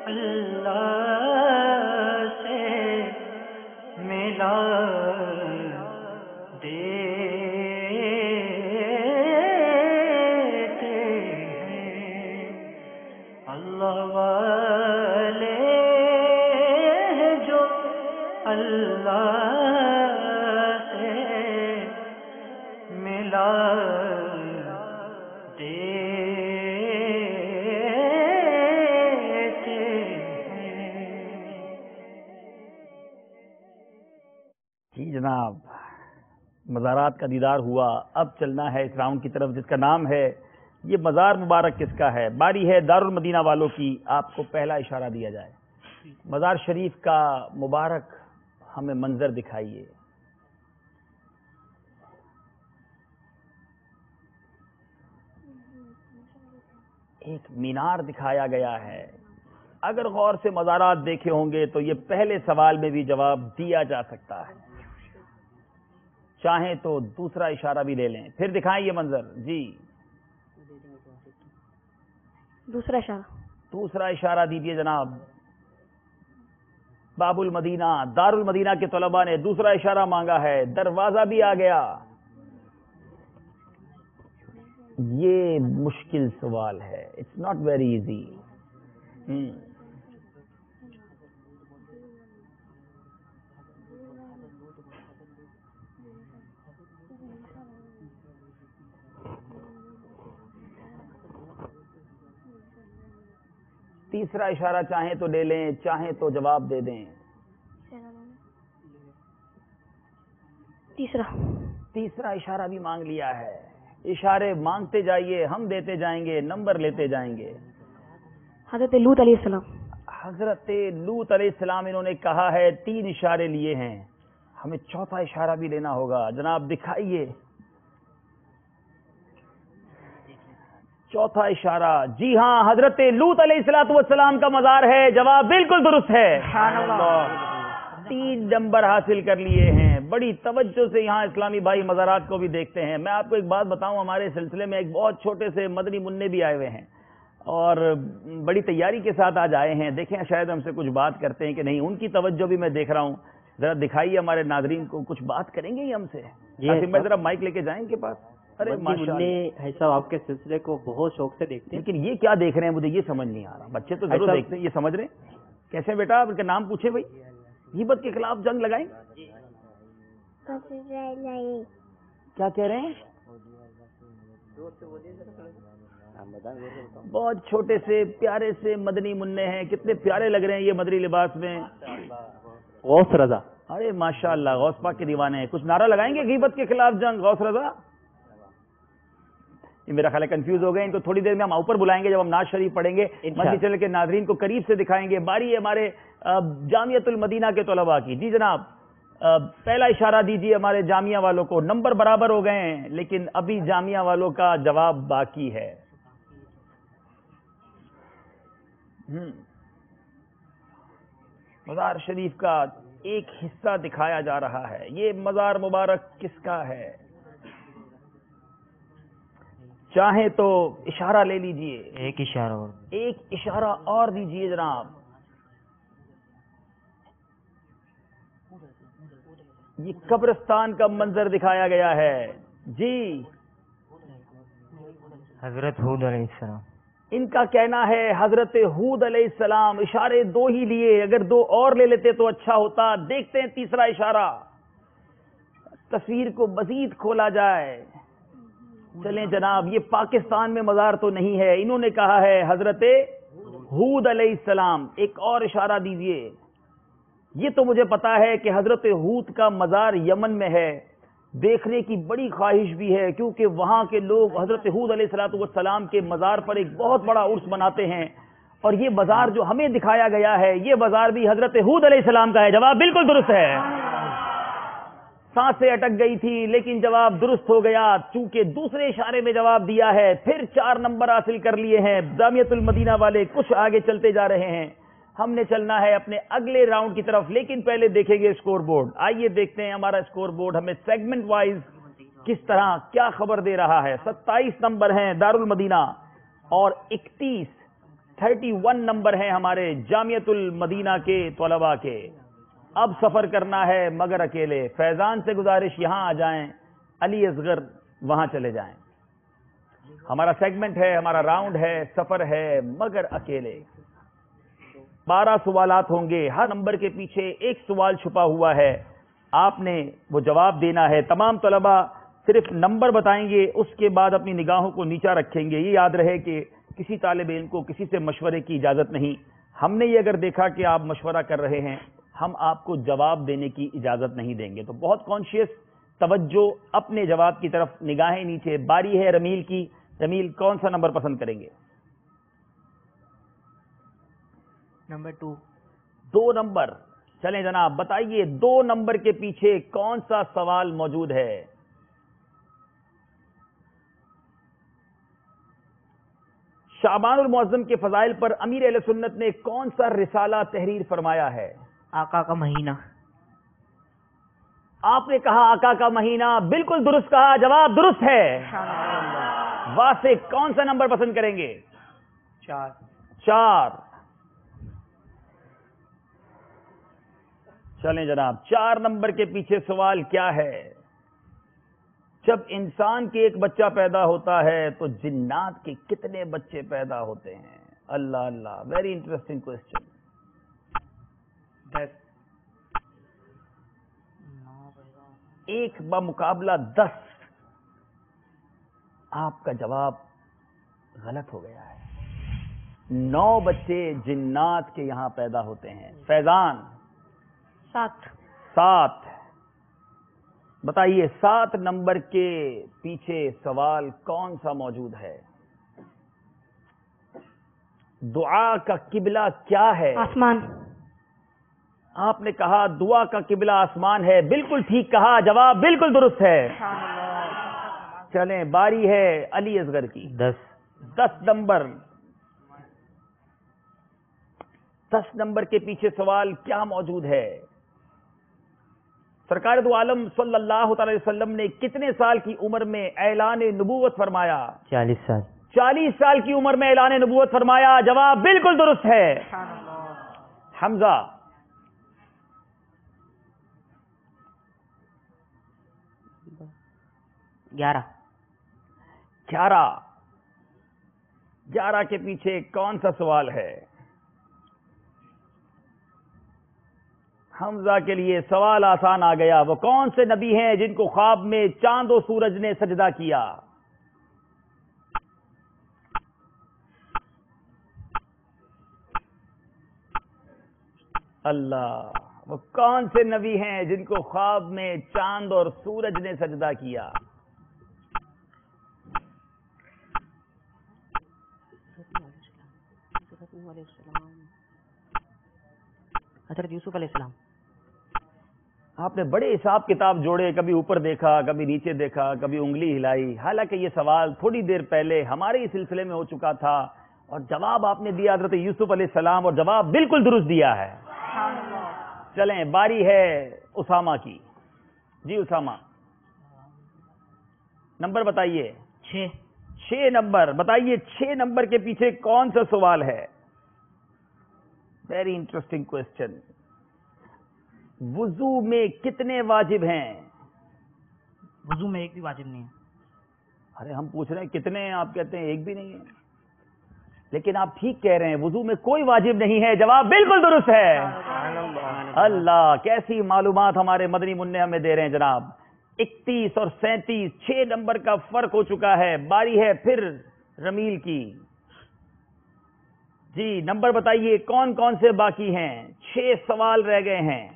اللہ سے ملا دیتے ہیں. اللہ والے ہیں جو اللہ سے ملا دیتے ہیں. جی جناب، مزارات کا دیدار ہوا. اب چلنا ہے اس راؤنڈ کی طرف جس کا نام ہے یہ مزار مبارک کس کا ہے. باری ہے دارالمدینہ والوں کی. آپ کو پہلا اشارہ دیا جائے. مزار شریف کا مبارک ہمیں منظر دکھائیے. ایک مینار دکھایا گیا ہے. اگر غور سے مزارات دیکھے ہوں گے تو یہ پہلے سوال میں بھی جواب دیا جا سکتا ہے. چاہیں تو دوسرا اشارہ بھی لے لیں. پھر دکھائیں یہ منظر. جی دوسرا اشارہ دیجئے جناب. باب المدینہ دار المدینہ کے طلباء نے دوسرا اشارہ مانگا ہے. دروازہ بھی آ گیا. یہ مشکل سوال ہے. It's not very easy. تیسرا اشارہ چاہیں تو لے لیں, چاہیں تو جواب دے دیں. تیسرا اشارہ بھی مانگ لیا ہے. اشارے مانگتے جائیے, ہم دیتے جائیں گے, نمبر لیتے جائیں گے. حضرت لوط علیہ السلام. حضرت لوط علیہ السلام انہوں نے کہا ہے. 3 اشارے لیے ہیں, ہمیں چوتھا اشارہ بھی لینا ہوگا. جناب دکھائیے چوتھا اشارہ. جی ہاں, حضرت لوط علیہ السلام کا مزار ہے. جواب بالکل درست ہے. 3 نمبر حاصل کر لیے ہیں. بڑی توجہ سے یہاں اسلامی بھائی مزارات کو بھی دیکھتے ہیں. میں آپ کو ایک بات بتاؤں, ہمارے سلسلے میں ایک بہت چھوٹے سے مدنی منع بھی آئے ہوئے ہیں اور بڑی تیاری کے ساتھ آج آئے ہیں. دیکھیں شاید ہم سے کچھ بات کرتے ہیں کہ نہیں. ان کی توجہ بھی میں دیکھ رہا ہوں. ذرا دکھائیے ہمارے ناظرین کو, کچھ بات کریں گے ہم سے. میں ذرا مائک لے کے جائیں ان کے پاس. ارے ماشاءاللہ صاحب آپ کے سلسلے کو بہت شوق سے دیکھتے ہیں, لیکن یہ کیا دیکھ رہے ہیں مجھے یہ سمجھ نہیں آ رہا. بچے تو ضرور دیکھتے ہیں, یہ سمجھ رہے ہیں. کیسے بیٹا, آپ کا نام پوچھیں بھائی. غیبت کے خلاف جنگ لگائیں. کیا کہہ رہے ہیں؟ بہت چھوٹے سے پیارے سے مدنی منع ہیں. کتنے پیارے لگ رہے ہیں یہ مدنی لباس میں. غوث رضا. ارے ماشاءاللہ, غوث پاک کے دیوانے ہیں. کچھ نعرہ لگائیں گے غیبت کے خلاف جنگ؟ غوث رضا یہ میرا خیال ہے کنفیوز ہو گئے. ان کو تھوڑی دیر میں ہم اوپر بلائیں گے جب ہم نعت شریف پڑھیں گے. مدنی چینل کے ناظرین کو قریب سے دکھائیں گے. باری ہے ہمارے جامعۃ المدینہ کے طلباء کی. جی جناب, پہلا اشارہ دیجیے ہمارے جامعہ والوں کو. نمبر برابر ہو گئے ہیں لیکن ابھی جامعہ والوں کا جواب باقی ہے. مزار شریف کا ایک حصہ دکھایا جا رہا ہے. یہ مزار مبارک کس کا ہے؟ چاہیں تو اشارہ لے لیجئے. ایک اشارہ اور دیجئے جناب. یہ قبرستان کا منظر دکھایا گیا ہے. جی حضرت ہود علیہ السلام. ان کا کہنا ہے حضرت ہود علیہ السلام. اشارے 2 ہی لیے, اگر 2 اور لے لیتے تو اچھا ہوتا. دیکھتے ہیں تیسرا اشارہ. تصویر کو مزید کھولا جائے. چلیں جناب, یہ پاکستان میں مزار تو نہیں ہے. انہوں نے کہا ہے حضرت ہود علیہ السلام. ایک اور اشارہ دیجئے. یہ تو مجھے پتا ہے کہ حضرت ہود کا مزار یمن میں ہے. دیکھنے کی بڑی خواہش بھی ہے کیونکہ وہاں کے لوگ حضرت ہود علیہ السلام کے مزار پر ایک بہت بڑا عرس مناتے ہیں. اور یہ بازار جو ہمیں دکھایا گیا ہے یہ بازار بھی حضرت ہود علیہ السلام کا ہے. جواب بالکل درست ہے. سانسیں اٹک گئی تھی لیکن جواب درست ہو گیا چونکہ دوسرے اشارے میں جواب دیا ہے. پھر 4 نمبر حاصل کر لیے ہیں. جامعۃ المدینہ والے کچھ آگے چلتے جا رہے ہیں. ہم نے چلنا ہے اپنے اگلے راؤنڈ کی طرف, لیکن پہلے دیکھیں گے اسکور بورڈ. آئیے دیکھتے ہیں ہمارا اسکور بورڈ ہمیں سیگمنٹ وائز کس طرح کیا خبر دے رہا ہے. 27 نمبر ہیں دار المدینہ اور 31 نمبر ہیں ہمارے جامعۃ المدینہ کے طلباء کے. اب سفر کرنا ہے مگر اکیلے. فیضان سے گزارش یہاں آ جائیں, علی اصغر وہاں چلے جائیں. ہمارا سیگمنٹ ہے, ہمارا راؤنڈ ہے, سفر ہے مگر اکیلے. 12 سوالات ہوں گے. ہر نمبر کے پیچھے ایک سوال چھپا ہوا ہے. آپ نے وہ جواب دینا ہے. تمام طلباء صرف نمبر بتائیں گے, اس کے بعد اپنی نگاہوں کو نیچا رکھیں گے. یہ یاد رہے کہ کسی طالب علم کو کسی سے مشورے کی اجازت نہیں. ہم نے یہ اگر دیکھا کہ آپ مشورہ کر رہے ہیں, ہم آپ کو جواب دینے کی اجازت نہیں دیں گے. تو بہت کانشیس توجہ اپنے جواب کی طرف, نگاہیں نیچے. باری ہے رمیل کی. رمیل کون سا نمبر پسند کریں گے؟ نمبر 2. 2 نمبر. چلیں جناب بتائیے 2 نمبر کے پیچھے کون سا سوال موجود ہے؟ شعبان المعظم کے فضائل پر امیر اہل سنت نے کون سا رسالہ تحریر فرمایا ہے؟ آقا کا مہینہ. آپ نے کہا آقا کا مہینہ، بالکل درست کہا، جواب درست ہے. واسق کون سا نمبر پسند کریں گے؟ 4. چلیں جناب، 4 نمبر کے پیچھے سوال کیا ہے؟ جب انسان کے ایک بچہ پیدا ہوتا ہے تو جنات کے کتنے بچے پیدا ہوتے ہیں؟ اللہ اللہ، ویری انٹرسٹنگ کوشچن. 10. 1 بمقابلہ 10. آپ کا جواب غلط ہو گیا ہے. 9 بچے جنات کے یہاں پیدا ہوتے ہیں. فیضان 7. بتائیے 7 نمبر کے پیچھے سوال کون سا موجود ہے؟ دعا کا قبلہ کیا ہے؟ آسمان. آپ نے کہا دعا کا قبلہ آسمان ہے، بالکل ٹھیک کہا، جواب بالکل درست ہے. چلیں باری ہے علی اصغر کی. 10 نمبر. 10 نمبر کے پیچھے سوال کیا موجود ہے؟ سرکار دو عالم صلی اللہ تعالی وسلم نے کتنے سال کی عمر میں اعلان نبوت فرمایا؟ 40 سال. 40 سال کی عمر میں اعلان نبوت فرمایا، جواب بالکل درست ہے. حمزہ 11. 11 کے پیچھے کون سا سوال ہے؟ حمزہ کے لیے سوال آسان آ گیا. وہ کون سے نبی ہیں جن کو خواب میں چاند و سورج نے سجدہ کیا؟ اللہ، وہ کون سے نبی ہیں جن کو خواب میں چاند اور سورج نے سجدہ کیا؟ حضرت یوسف علیہ السلام. آپ نے بڑے حساب کتاب جوڑے، کبھی اوپر دیکھا، کبھی نیچے دیکھا، کبھی انگلی ہلائی، حالانکہ یہ سوال تھوڑی دیر پہلے ہمارے ہی سلسلے میں ہو چکا تھا اور جواب آپ نے دیا حضرت یوسف علیہ السلام، اور جواب بالکل درست دیا ہے. چلیں باری ہے اسامہ کی. جی اسامہ، نمبر بتائیے. 6 نمبر. بتائیے 6 نمبر کے پیچھے کون سا سوال ہے؟ Very interesting question. وضو میں کتنے واجب ہیں؟ وضو میں ایک بھی واجب نہیں ہے. ارے ہم پوچھ رہے ہیں کتنے ہیں، آپ کہتے ہیں ایک بھی نہیں ہے. لیکن آپ ٹھیک کہہ رہے ہیں، وضو میں کوئی واجب نہیں ہے، جواب بالکل درست ہے. اللہ، کیسی معلومات ہمارے مدنی منع ہمیں دے رہے ہیں جناب. 31 اور 37، 6 نمبر کا فرق ہو چکا ہے. باری ہے پھر رمیل کی. جی نمبر بتائیے کون کون سے باقی ہیں؟ 6 سوال رہ گئے ہیں.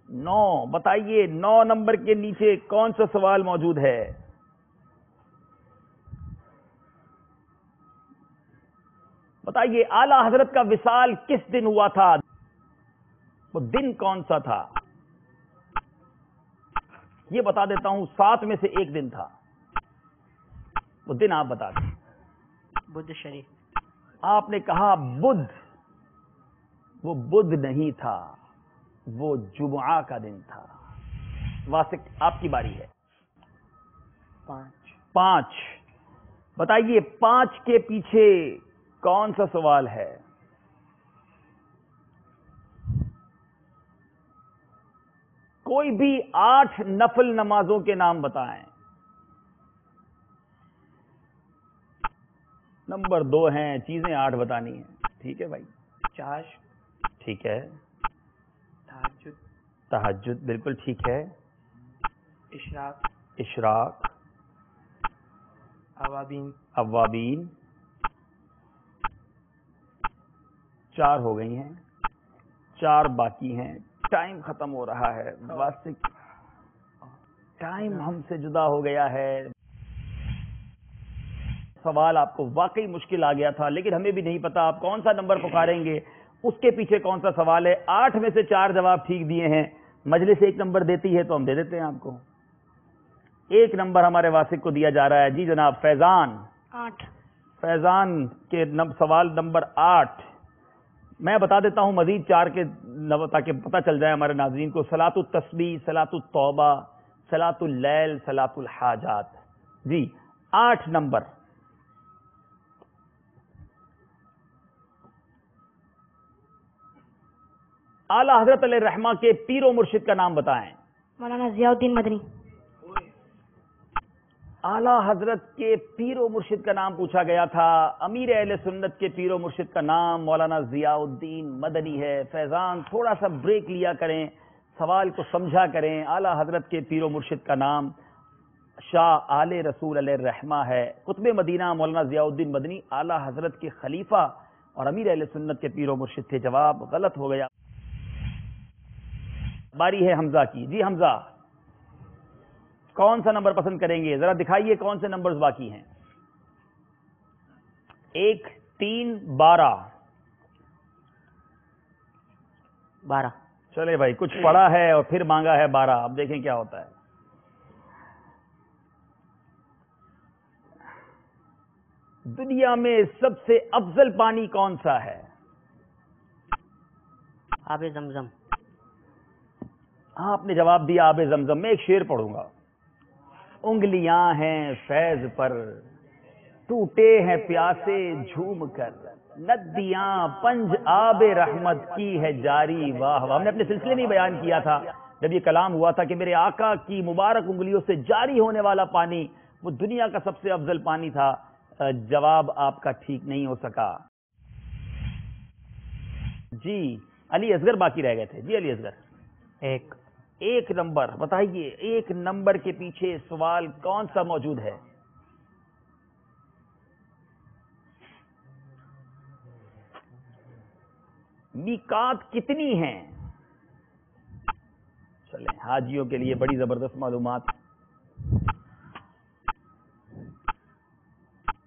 9. بتائیے 9 نمبر کے نیچے کون سا سوال موجود ہے؟ بتائیے اعلی حضرت کا وصال کس دن ہوا تھا؟ وہ دن کون سا تھا؟ یہ بتا دیتا ہوں، 7 میں سے ایک دن تھا. وہ دن آپ بتا دیں. بدھ شریف. آپ نے کہا بدھ. وہ بدھ نہیں تھا، وہ جمعہ کا دن تھا. واسق آپ کی باری ہے. 5. بتائیے 5 کے پیچھے کون سا سوال ہے؟ کوئی بھی 8 نفل نمازوں کے نام بتائیں. نمبر 2 ہیں، چیزیں 8 بتانی ہیں. ٹھیک ہے بھائی. چاش. ٹھیک ہے. تہجد. تہجد بالکل ٹھیک ہے. اشراق. اشراق. اوابین. اوابین. 4 ہو گئی ہیں، 4 باقی ہیں. ٹائم ختم ہو رہا ہے. واسق ٹائم ہم سے جدا ہو گیا ہے. سوال آپ کو واقعی مشکل آ گیا تھا، لیکن ہمیں بھی نہیں پتا آپ کون سا نمبر پکاریں گے، اس کے پیچھے کون سا سوال ہے. 8 میں سے 4 جواب ٹھیک دیے ہیں. مجلس 1 نمبر دیتی ہے تو ہم دے دیتے ہیں آپ کو. 1 نمبر ہمارے واسق کو دیا جا رہا ہے. جی جناب فیضان. فیضان کے سوال نمبر 8 میں بتا دیتا ہوں مزید 4 کے تاکہ پتہ چل جائے ہمارے ناظرین کو. صلاۃ التسبیح، صلاۃ التوبہ، صلاۃ اللیل، صلاۃ الحاجات. جی 8 نمبر. اعلیٰ حضرت علیہ الرحمہ کے پیر و مرشد کا نام بتائیں. مولانا ضیاء الدین مدنی. اعلیٰ حضرت کے پیر و مرشد کا نام پوچھا گیا تھا. امیر اہل سنت کے پیر و مرشد کا نام مولانا ضیاء الدین مدنی ہے. فیضان تھوڑا سا بریک لیا کریں، سوال کو سمجھا کریں. اعلیٰ حضرت کے پیر و مرشد کا نام شاہ آل رسول علیہ الرحمہ ہے. قطب مدینہ مولانا ضیاء الدین مدنی اعلیٰ حضرت کے خلیفہ اور امیر اہل سنت کے پیر و مرشد تھے. جواب غلط ہو گیا. باری ہے حمزہ کی. جی حمزہ کون سا نمبر پسند کریں گے؟ ذرا دکھائیے کون سے نمبرز باقی ہیں. 1 3 12. 12. چلے بھائی کچھ پڑھا ہے اور پھر مانگا ہے 12. اب دیکھیں کیا ہوتا ہے. دنیا میں سب سے افضل پانی کون سا ہے؟ آب زمزم. آپ نے جواب دیا آب زمزم. میں ایک شعر پڑھوں گا. انگلیاں ہیں فیض پر ٹوٹے ہیں پیاسے جھوم کر، ندیاں پنج آب رحمت کی ہے جاری. واہ واہ. ہم نے اپنے سلسلے میں بیان کیا تھا جب یہ کلام ہوا تھا کہ میرے آقا کی مبارک انگلیوں سے جاری ہونے والا پانی وہ دنیا کا سب سے افضل پانی تھا. جواب آپ کا ٹھیک نہیں ہو سکا. جی علی اصغر باقی رہ گئے تھے. جی علی اصغر 1 نمبر بتائیے. 1 نمبر کے پیچھے سوال کون سا موجود ہے؟ میقات کتنی ہیں؟ چلیں حاجیوں کے لیے بڑی زبردست معلومات.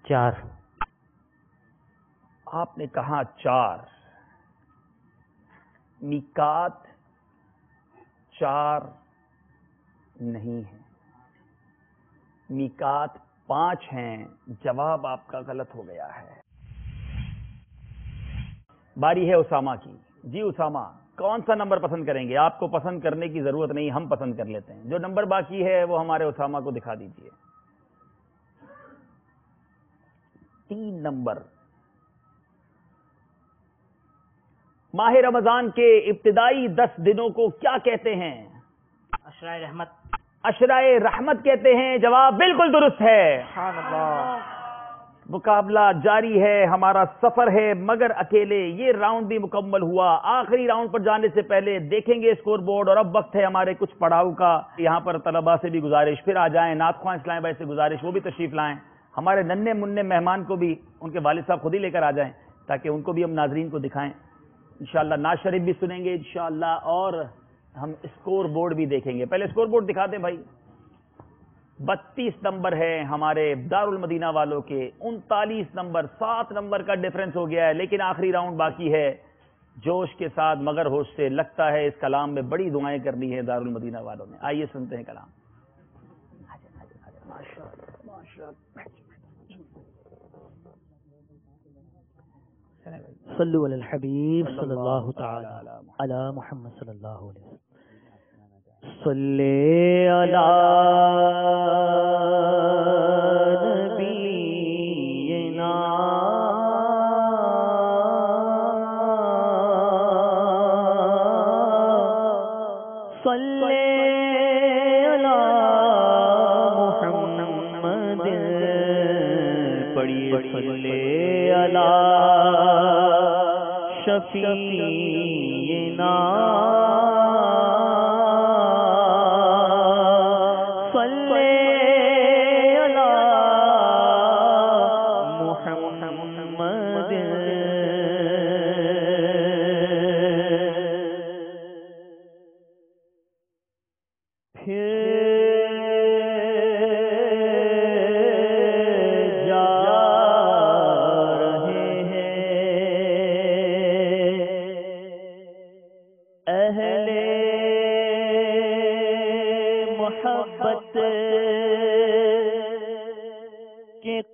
4. آپ نے کہا 4. میقات 4 نہیں ہے، میقات 5 ہیں. جواب آپ کا غلط ہو گیا ہے. باری ہے اسامہ کی. جی اسامہ کون سا نمبر پسند کریں گے؟ آپ کو پسند کرنے کی ضرورت نہیں، ہم پسند کر لیتے ہیں. جو نمبر باقی ہے وہ ہمارے اسامہ کو دکھا دیجئے. 3 نمبر. ماہ رمضان کے ابتدائی 10 دنوں کو کیا کہتے ہیں؟ عشرۂ رحمت. عشرۂ رحمت کہتے ہیں. جواب بالکل درست ہے. سبحان اللہ. مقابلہ جاری ہے، ہمارا سفر ہے مگر اکیلے. یہ راؤنڈ بھی مکمل ہوا. آخری راؤنڈ پر جانے سے پہلے دیکھیں گے اسکور بورڈ. اور اب وقت ہے ہمارے کچھ پڑھاؤ کا. یہاں پر طلباء سے بھی گزارش، پھر آ جائیں نعت خواں اسلام بھائی سے گزارش وہ بھی تشریف لائیں. ہمارے ننھے مننے مہمان کو بھی ان کے والد صاحب خود ہی لے کر آ جائیں تاکہ ان کو بھی ہم ناظرین کو دکھائیں. انشاءاللہ ناز شریف بھی سنیں گے انشاءاللہ اور ہم اسکور بورڈ بھی دیکھیں گے. پہلے اسکور بورڈ دکھا دیں بھائی. 32 نمبر ہے ہمارے دارالمدینہ والوں کے. 39 نمبر. 7 نمبر کا ڈیفرنس ہو گیا ہے لیکن آخری راؤنڈ باقی ہے. جوش کے ساتھ مگر ہوش سے لگتا ہے اس کلام میں بڑی دعائیں کرنی ہے دارالمدینہ والوں نے. آئیے سنتے ہیں کلام. صلو علی الحبیب صلی اللہ تعالی علی محمد صلی اللہ علیہ وسلم. صلی علی نبینا صلی علی محمد. پڑھیے صلی علی شفیعنا صلی علی محمد.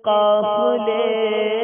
قافلے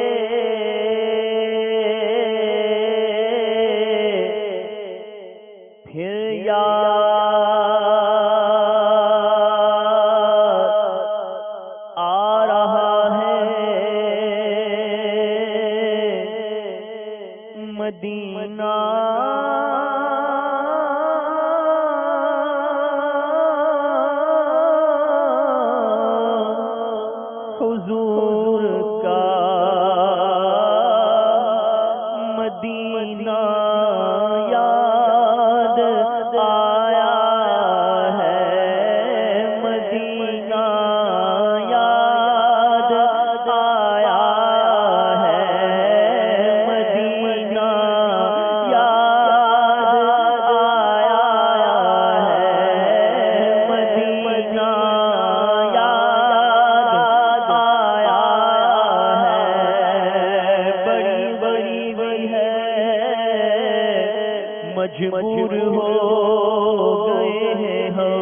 مجبور ہو گئے ہیں ہم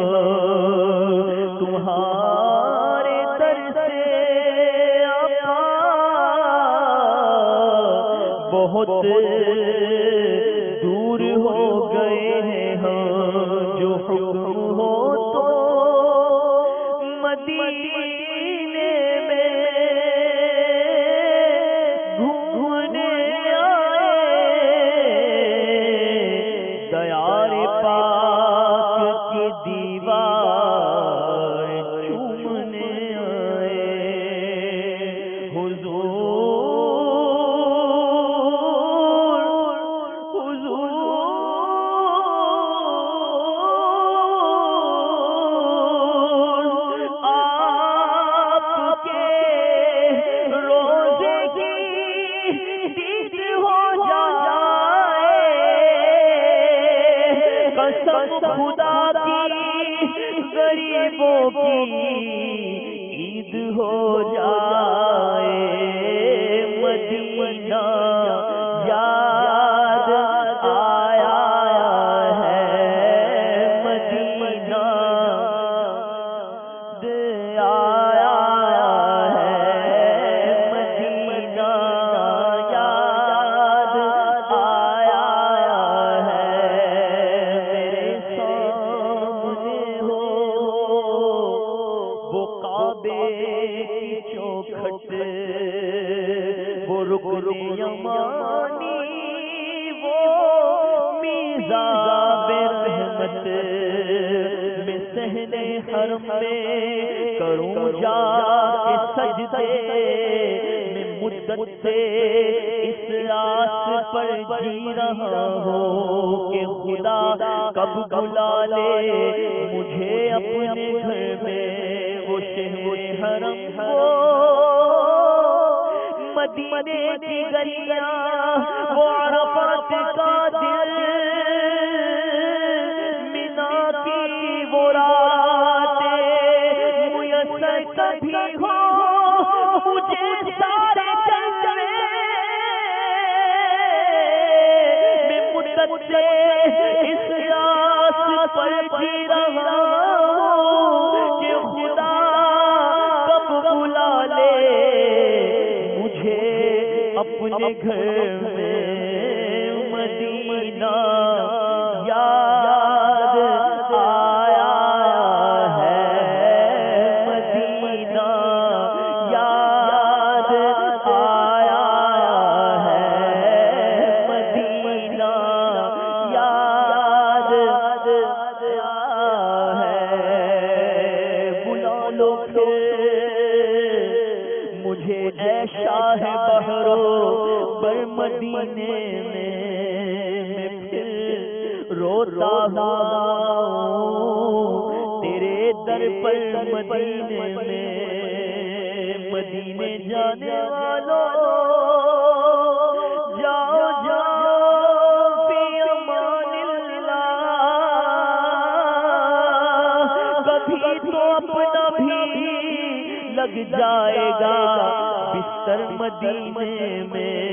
تمہارے در سے آقا، بہت دور ہو گئے ہیں ہم، جو حکم ہو تو مدینے میں گھومنے دیار پاک کی دیوار چومنے آئے، حضور آپ کے روزے کی دید ہو جائے، قسم خدا کی غریبوں کی عید ہو جائے، مدینہ یاد آیا ہے، مدینہ آیا ہے، مدینہ یاد آیا ہے، میرے سامنے ہو وہ کعبے کی چوکھٹ، وہ رکن یمانی، وہ میزاب رحمت، میں صحن حرم میں کروں جا کے سجدے، میں مدت سے اس آس پر جی رہا ہوں کہ خدا کب بلا لے مجھے اپنے گھر میں، وہ شہر حرم ہو مدینے کی گلیاں، وہ عرفات کا دل، مینا کی وہ راتیں میسر کبھی ہو مجھے سارے جلوے، میں مدت سے اس آس پر جی رہا ہوں کہ خدا کب بلا لے مجھے اپنے گھر میں، مدینہ یاد آیا ہے، مدینہ یاد آیا ہے، مدینہ یاد آیا ہے، بلا لو مجھے اے شاہ بحرو بر مدینے میں، میں پھر روتا ہوں تیرے در پر مدینے میں، مدینے جانے والوں جاؤ جاؤ فی امان اللہ، کبھی تو اپنا بھی لگ جائے گا بستر مدینے میں،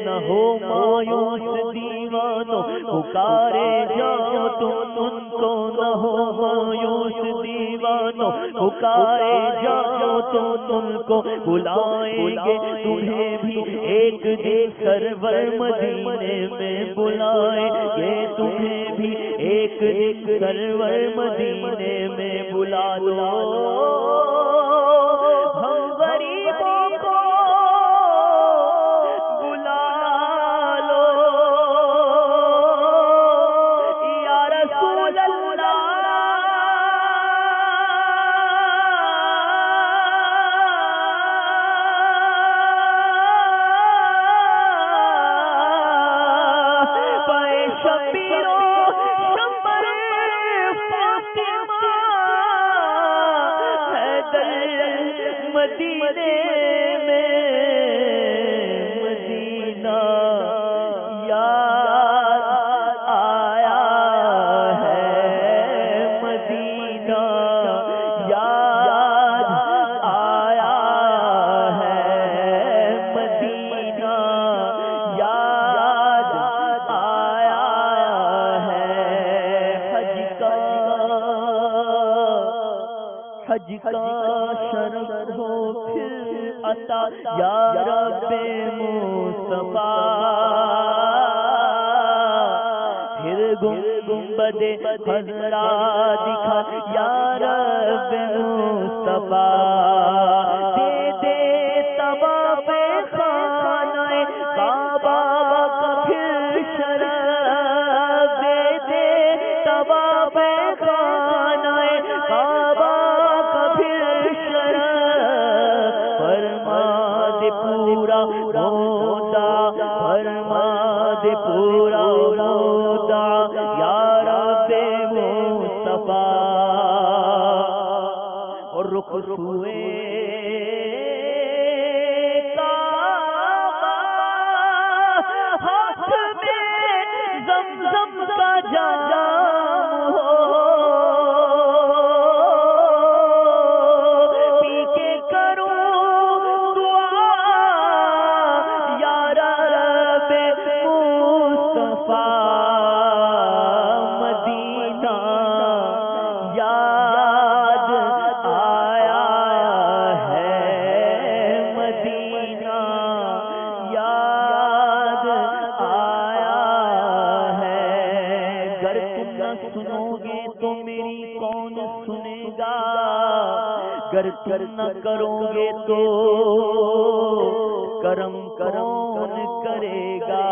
نہ ہو مایوس دیوانوں پکارے جاؤ تم ان کو، نہ ہو مایوس دیوانوں پکارے جاؤ تم ان کو، بلائیں گے تمہیں بھی ایک دن سرور مدینے میں، بلائیں گے تمہیں بھی ایک دن سرور مدینے میں، بلا لو ہم غریبوں کو، بلا لو یا رسول اللہ، پائے شبیروں شمبر فاطمہ مدینے میں، مدینہ یاد آیا ہے، مدینہ یاد آیا ہے، مدینہ یاد حج کا شرف ہو پھر عطا یا رب مصطفیٰ، پھر گنبد خضرا دکھا یا رب مصطفیٰ، دے دے طواف خانہ کعبہ کا پھر شرف، دے دے طواف خانہ کعبہ کا پھر شرف، فرما دے پورا مودا، فرما دے پورا مودا یا رب مصطفیٰ، اور رخ سوئے کعبہ، ہاتھ میں زمزم کا جام ہو، پی کے کروں دعا یا رب مصطفیٰ، مدینہ یاد آیا ہے، مدینہ یاد آیا ہے، گر تم نہ سنو گے تو میری کون سنے گا، گر تم نہ کرو گے تو کرم کون کرے گا،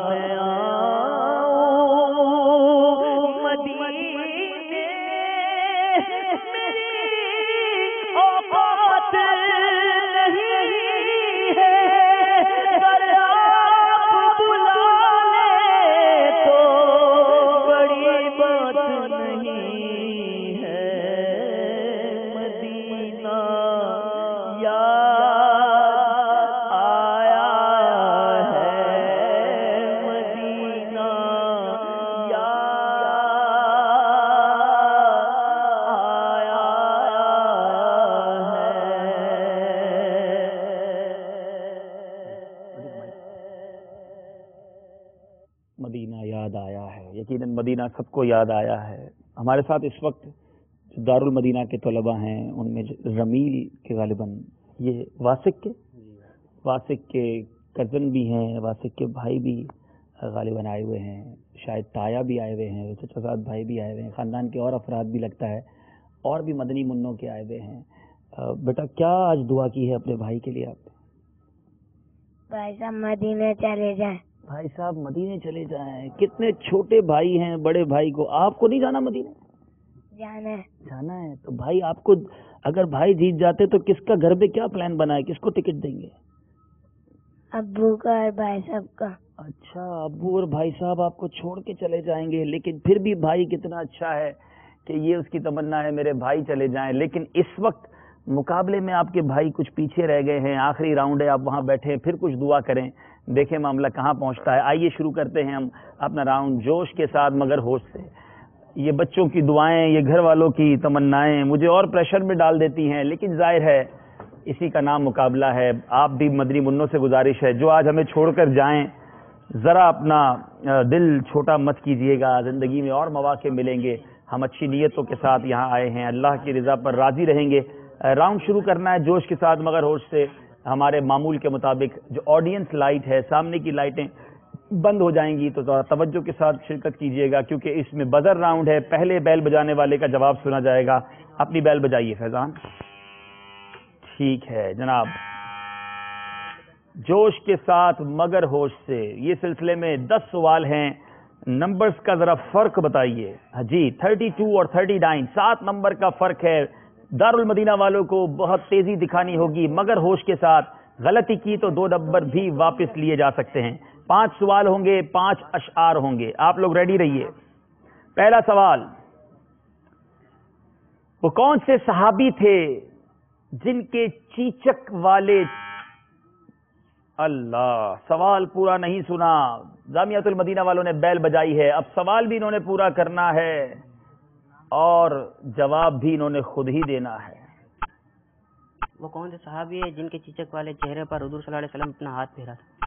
میں آؤں مدینے، میری اوقات نہیں ہے، اگر آپ بلا لیں تو بڑی بات نہیں ہے، مدینہ یاد آیا ہے، مدینہ یاد آیا مدینہ یاد آیا ہے، یقیناً مدینہ سب کو یاد آیا ہے۔ ہمارے ساتھ اس وقت جو دارالمدینہ کے طلباء ہیں ان میں رمیل کے غالباً یہ واسق کے کزن بھی ہیں، واسق کے بھائی بھی غالباً آئے ہوئے ہیں، شاید تایا بھی آئے ہوئے ہیں، چچا زاد بھائی بھی آئے ہوئے ہیں، خاندان کے اور افراد بھی لگتا ہے، اور بھی مدنی منوں کے آئے ہوئے ہیں۔ بیٹا کیا آج دعا کی ہے اپنے بھائی کے لیے آپ نے؟ بھائی صاحب مدینے چلے جائیں۔ بھائی صاحب مدینے چلے جائیں، کتنے چھوٹے بھائی ہیں، بڑے بھائی کو آپ کو نہیں جانا مدینے؟ جانا ہے تو بھائی آپ کو اگر بھائی جیت جاتے تو کس کا گھر پہ کیا پلان بنا ہے، کس کو ٹکٹ دیں گے؟ ابو کا اور بھائی صاحب کا۔ اچھا، ابو اور بھائی صاحب آپ کو چھوڑ کے چلے جائیں گے، لیکن پھر بھی بھائی کتنا اچھا ہے کہ یہ اس کی تمنا ہے میرے بھائی چلے جائیں، لیکن اس وقت مقابلے میں آپ کے بھائی کچھ پیچھے رہ گئے ہیں، آخری راؤنڈ ہے، آپ وہاں بیٹھے پھر کچھ دعا کریں، دیکھیں معاملہ کہاں پہنچتا ہے۔ آئیے شروع کرتے ہیں ہم اپنا راؤنڈ جوش کے ساتھ مگر ہوش سے۔ یہ بچوں کی دعائیں، یہ گھر والوں کی تمنائیں مجھے اور پریشر میں ڈال دیتی ہیں، لیکن ظاہر ہے اسی کا نام مقابلہ ہے۔ آپ بھی مدنی منوں سے گزارش ہے جو آج ہمیں چھوڑ کر جائیں، ذرا اپنا دل چھوٹا مت کیجیے گا، زندگی میں اور مواقع ملیں گے، ہم اچھی نیتوں کے ساتھ یہاں آئے ہیں، اللہ کی رضا پر راضی رہیں گے۔ راؤنڈ شروع کرنا ہے جوش کے ساتھ مگر ہوش سے۔ ہمارے معمول کے مطابق جو آڈینس لائٹ ہے، سامنے کی لائٹیں بند ہو جائیں گی تو ذرا توجہ کے ساتھ شرکت کیجیے گا، کیونکہ اس میں بزر راؤنڈ ہے، پہلے بیل بجانے والے کا جواب سنا جائے گا۔ اپنی بیل بجائیے فیضان۔ ٹھیک ہے جناب، جوش کے ساتھ مگر ہوش سے یہ سلسلے میں 10 سوال ہیں، نمبرز کا ذرا فرق بتائیے۔ جی 32 اور 39 7 نمبر کا فرق ہے۔ دارالمدینہ والوں کو بہت تیزی دکھانی ہوگی، مگر ہوش کے ساتھ غلطی کی تو 2 نمبر بھی واپس لیے جا سکتے ہیں۔ 5 سوال ہوں گے، 5 اشعار ہوں گے، آپ لوگ ریڈی رہیے۔ پہلا سوال، وہ کون سے صحابی تھے جن کے چیچک والے، اللہ سوال پورا نہیں سنا، جامعۃ المدینہ والوں نے بیل بجائی ہے، اب سوال بھی انہوں نے پورا کرنا ہے اور جواب بھی انہوں نے خود ہی دینا ہے۔ وہ کون سے صحابی ہے جن کے چیچک والے چہرے پر حضور صلی اللہ علیہ وسلم اپنا ہاتھ پھیرا تھا؟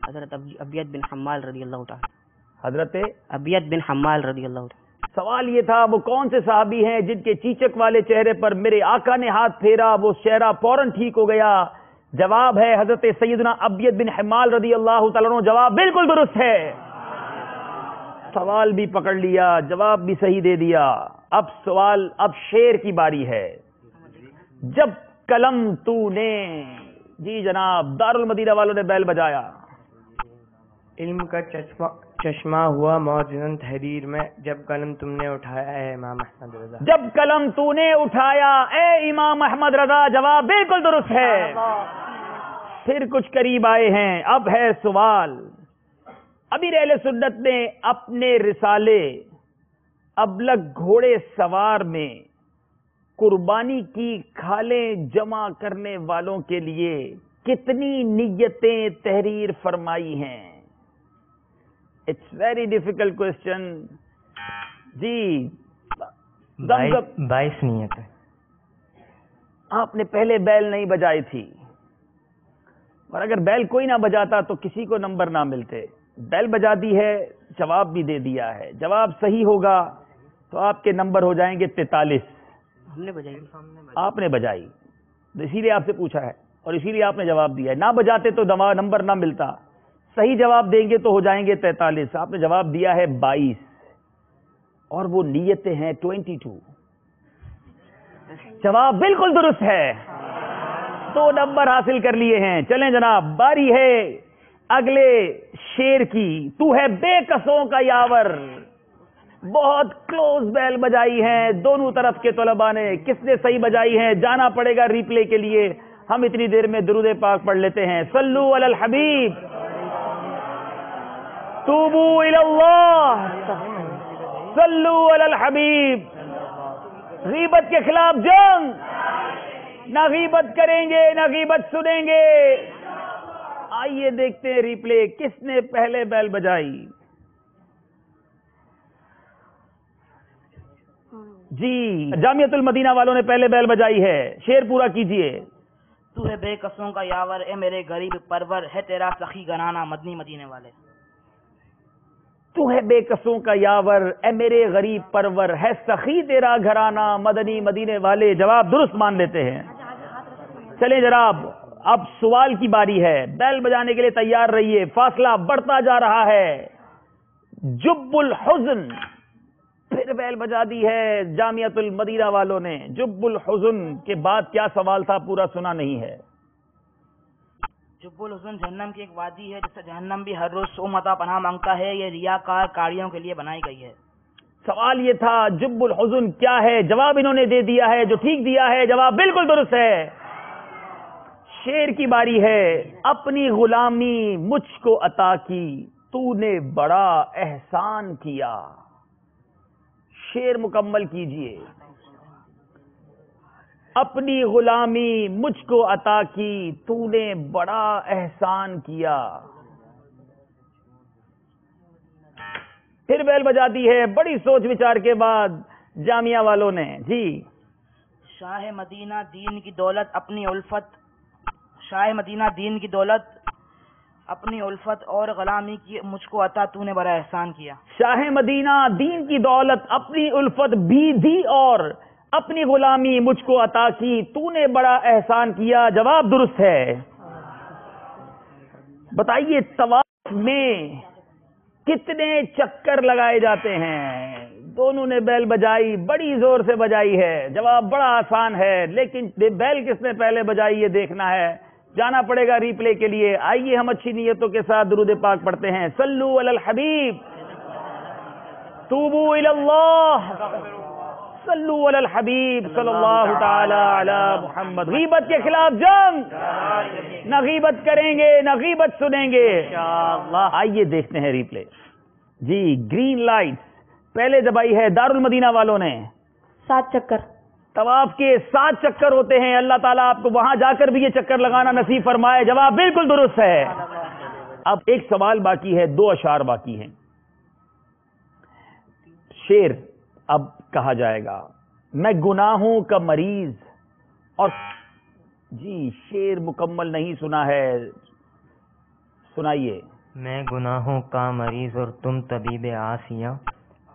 حضرت ابیت بن حمال رضی اللہ تعالی۔ حضرت ابیت بن حمال رضی اللہ تعالی۔ سوال یہ تھا وہ کون سے صحابی ہیں جن کے چیچک والے چہرے پر میرے آقا نے ہاتھ پھیرا وہ چہرہ فوراً ٹھیک ہو گیا؟ جواب ہے حضرت سیدنا ابیض بن حمال رضی اللہ تعالیٰ عنہ. جواب بالکل درست ہے. سوال بھی پکڑ لیا، جواب بھی صحیح دے دیا. اب شعر کی باری ہے. جب قلم تو نے، جی جناب دارالمدینہ والوں نے بیل بجایا. علم کا چشمہ ہوا موزن تحریر میں جب قلم تم نے اٹھایا اے امام احمد رضا. جب قلم تو نے اٹھایا اے امام احمد رضا. جواب بالکل درست ہے. پھر کچھ قریب آئے ہیں. اب ہے سوال. امیر اہل سنت نے اپنے رسالے ابلغ گھوڑے سوار میں قربانی کی کھالیں جمع کرنے والوں کے لیے کتنی نیتیں تحریر فرمائی ہیں؟ It's very difficult question. جی 22 نیت ہے. آپ نے پہلے بیل نہیں بجائی تھی، اور اگر بیل کوئی نہ بجاتا تو کسی کو نمبر نہ ملتے. بیل بجا دی ہے، جواب بھی دے دیا ہے. جواب صحیح ہوگا تو آپ کے نمبر ہو جائیں گے 43. ہم نے بجائی، آپ نے بجائی، اسی لیے آپ سے پوچھا ہے اور اسی لیے آپ نے جواب دیا ہے. نہ بجاتے تو نمبر نہ ملتا. صحیح جواب دیں گے تو ہو جائیں گے 43. آپ نے جواب دیا ہے 22 اور وہ نیتیں ہیں 22. جواب بالکل درست ہے. 2 نمبر حاصل کر لیے ہیں. چلیں جناب، باری ہے اگلے شیر کی. تو ہے بے قصوں کا یاور. بہت کلوز بیل بجائی ہیں دونوں طرف کے طلباء نے. کس نے صحیح بجائی ہیں جانا پڑے گا ریپلے کے لیے. ہم اتنی دیر میں درود پاک پڑھ لیتے ہیں. صلو علی الحبیب، توبو الی اللہ، صلو علی الحبیب. غیبت کے خلاف جنگ، نہ غیبت کریں گے نہ غیبت سنیں گے. آئیے دیکھتے ہیں ریپلے کس نے پہلے بیل بجائی. جی جامعۃ المدینہ والوں نے پہلے بیل بجائی ہے. شعر پورا کیجئے. تو ہے بے قصوں کا یاور اے میرے غریب پرور ہے تیرا سخی گھرانہ مدنی مدینے والے. تو ہے بے قصوں کا یاور اے میرے غریب پرور ہے سخی تیرا گھرانہ مدنی مدینے والے. جواب درست مان لیتے ہیں. چلیں جناب، اب سوال کی باری ہے. بیل بجانے کے لیے تیار رہیے. فاصلہ بڑھتا جا رہا ہے. جب الحزن، پھر بیل بجا دی ہے جامعۃ المدینہ والوں نے. جب الحزن کے بعد کیا سوال تھا پورا سنا نہیں ہے. جب الحزن جہنم کی ایک وادی ہے جس سے جہنم بھی ہر روز 100 مرتبہ پناہ مانگتا ہے. یہ ریاکار کاریوں کے لیے بنائی گئی ہے. سوال یہ تھا جب الحزن کیا ہے. جواب انہوں نے دے دیا ہے جو ٹھیک دیا ہے. جواب بالکل درست ہے. شعر کی باری ہے. اپنی غلامی مجھ کو عطا کی تو نے بڑا احسان کیا. شعر مکمل کیجئے. اپنی غلامی مجھ کو عطا کی تو نے بڑا احسان کیا. پھر بیل بجا دی ہے بڑی سوچ وچار کے بعد جامعہ والوں نے. جی شاہ مدینہ دین کی دولت اپنی الفت، شاہ مدینہ دین کی دولت اپنی الفت اور غلامی کی مجھ کو عطا تو نے بڑا احسان کیا. شاہ مدینہ دین کی دولت اپنی الفت بھی دی اور اپنی غلامی مجھ کو عطا کی تو نے بڑا احسان کیا. جواب درست ہے. بتائیے طواف میں کتنے چکر لگائے جاتے ہیں؟ دونوں نے بیل بجائی، بڑی زور سے بجائی ہے. جواب بڑا آسان ہے، لیکن بیل کس نے پہلے بجائی یہ دیکھنا ہے. جانا پڑے گا ریپلے کے لیے. آئیے ہم اچھی نیتوں کے ساتھ درود پاک پڑھتے ہیں. صلو علی الحبیب، توبو الی اللہ، صلو علی الحبیب صلی اللہ تعالی علی محمد. غیبت کے خلاف جنگ، نہ غیبت کریں گے نہ غیبت سنیں گے. آئیے دیکھتے ہیں ریپلے. جی گرین لائٹ پہلے دبائی ہے دارالمدینہ والوں نے. 7 چکر. طواف کے 7 چکر ہوتے ہیں. اللہ تعالیٰ آپ کو وہاں جا کر بھی یہ چکر لگانا نصیب فرمائے. جواب بالکل درست ہے. اب ایک سوال باقی ہے، 2 اشعار باقی ہیں. شعر اب کہا جائے گا. میں گناہوں کا مریض اور جی شعر مکمل نہیں سنا ہے، سنائیے. میں گناہوں کا مریض اور تم طبیب آسیاں،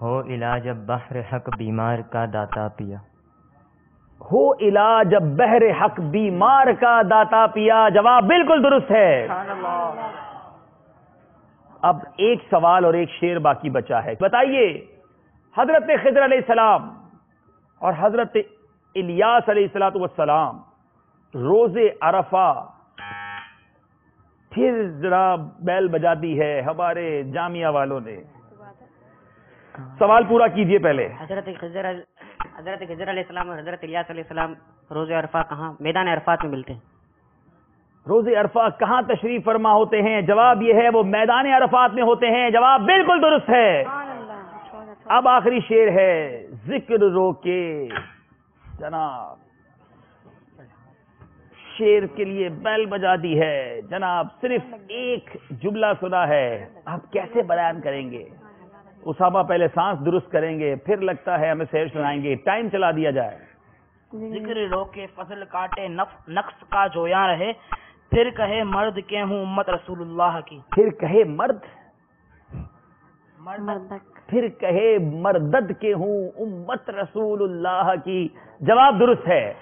ہو علاج بحر حق بیمار کا داتا پیا. ہو علاج بحر حق بیمار کا داتا پیا. جواب بالکل درست ہے. اب ایک سوال اور ایک شعر باقی بچا ہے. بتائیے حضرت خضر علیہ السلام اور حضرت الیاس علیہ السلام روز عرفہ پھر جناب بیل بجا دی ہے ہمارے جامعہ والوں نے. سوال پورا کیجئے پہلے. حضرت خضر علیہ السلام اور حضرت الیاس علیہ السلام روز عرفہ کہاں میدان عرفات میں ملتے ہیں؟ روز عرفہ کہاں تشریف فرما ہوتے ہیں؟ جواب یہ ہے وہ میدان عرفات میں ہوتے ہیں. جواب بالکل درست ہے. اب آخری شعر ہے. ذکر رو کے جناب شعر کے لیے بیل بجا دی ہے جناب. صرف ایک جملہ سنا ہے. آپ کیسے بیان کریں گے؟ اسامہ پہلے سانس درست کریں گے پھر لگتا ہے ہمیں شعر سنائیں گے. ٹائم چلا دیا جائے. ذکر رو کے فضل کاٹے نقص کا جویاں رہے پھر کہے مرد کے ہوں امت رسول اللہ کی. پھر کہے مرد پھر کہے مردد کے ہوں امت رسول اللہ کی. جواب درست ہے.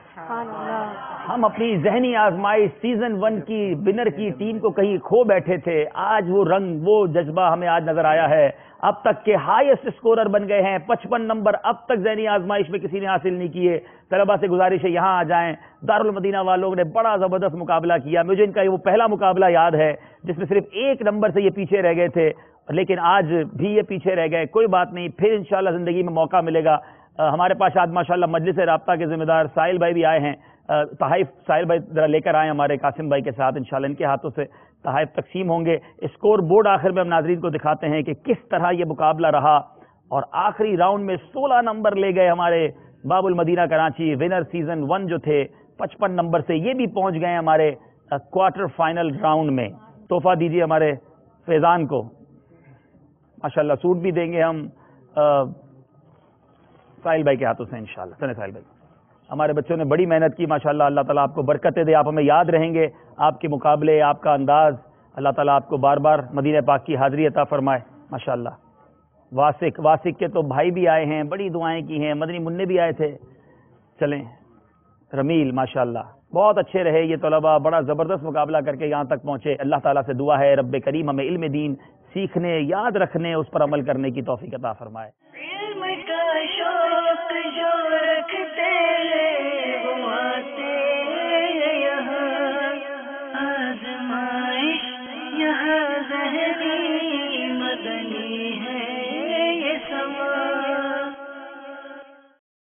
ہم اپنی ذہنی آزمائش سیزن 1 کی ونر کی ٹیم کو کہیں کھو بیٹھے تھے. آج وہ رنگ وہ جذبہ ہمیں آج نظر آیا ہے. اب تک کے ہائیسٹ اسکورر بن گئے ہیں. 55 نمبر اب تک ذہنی آزمائش میں کسی نے حاصل نہیں کیے. طلبہ سے گزارش ہے یہاں آ جائیں. دارالمدینہ والوں نے بڑا زبردست مقابلہ کیا. مجھے ان کا وہ پہلا مقابلہ یاد ہے جس میں صرف 1 نمبر سے یہ پیچھے رہ گئے تھے لیکن آج بھی یہ پیچھے رہ گئے. کوئی بات نہیں پھر انشاءاللہ زندگی میں موقع ملے گا. ہمارے پاس آج ماشاءاللہ مجلس رابطہ کے ذمہ دار ساحل بھائی بھی آئے ہیں. تحائف ساحل بھائی ذرا لے کر آئے ہمارے قاسم بھائی کے ساتھ. انشاءاللہ ان کے ہاتھوں سے تحائف تقسیم ہوں گے. اسکور بورڈ آخر میں ہم ناظرین کو دکھاتے ہیں کہ کس طرح یہ مقابلہ رہا اور آخری راؤنڈ میں 16 نمبر لے گئے ہمارے باب المدینہ کراچی. ونر سیزن 1 جو تھے 55 نمبر سے یہ بھی پہنچ گئے ہمارے کوارٹر فائنل راؤنڈ میں. تحفہ دیجیے ہمارے فیضان کو. ماشاءاللہ سوٹ بھی دیں گے ہم ساحل بھائی کے ہاتھوں سے انشاءاللہ. سنے ساحل بھائی ہمارے بچوں نے بڑی محنت کی ماشاءاللہ. اللہ تعالیٰ آپ کو برکتیں دے. آپ ہمیں یاد رہیں گے. آپ کے مقابلے آپ کا انداز اللہ تعالیٰ آپ کو بار بار مدینہ پاک کی حاضری عطا فرمائے ماشاءاللہ. واسق کے تو بھائی بھی آئے ہیں بڑی دعائیں کی ہیں. مدنی منع بھی آئے تھے. چلیں رمیل ماشاءاللہ بہت اچھے رہے یہ طلبہ. بڑا زبردست مقابلہ کر کے یہاں تک پہنچے. اللہ تعالیٰ سے دعا ہے رب کریم ہمیں علم دین سیکھنے یاد رکھنے اس پر عمل کرنے کی توفیق عطا فرمائے. علم کا شوق جو رکھتے ہیں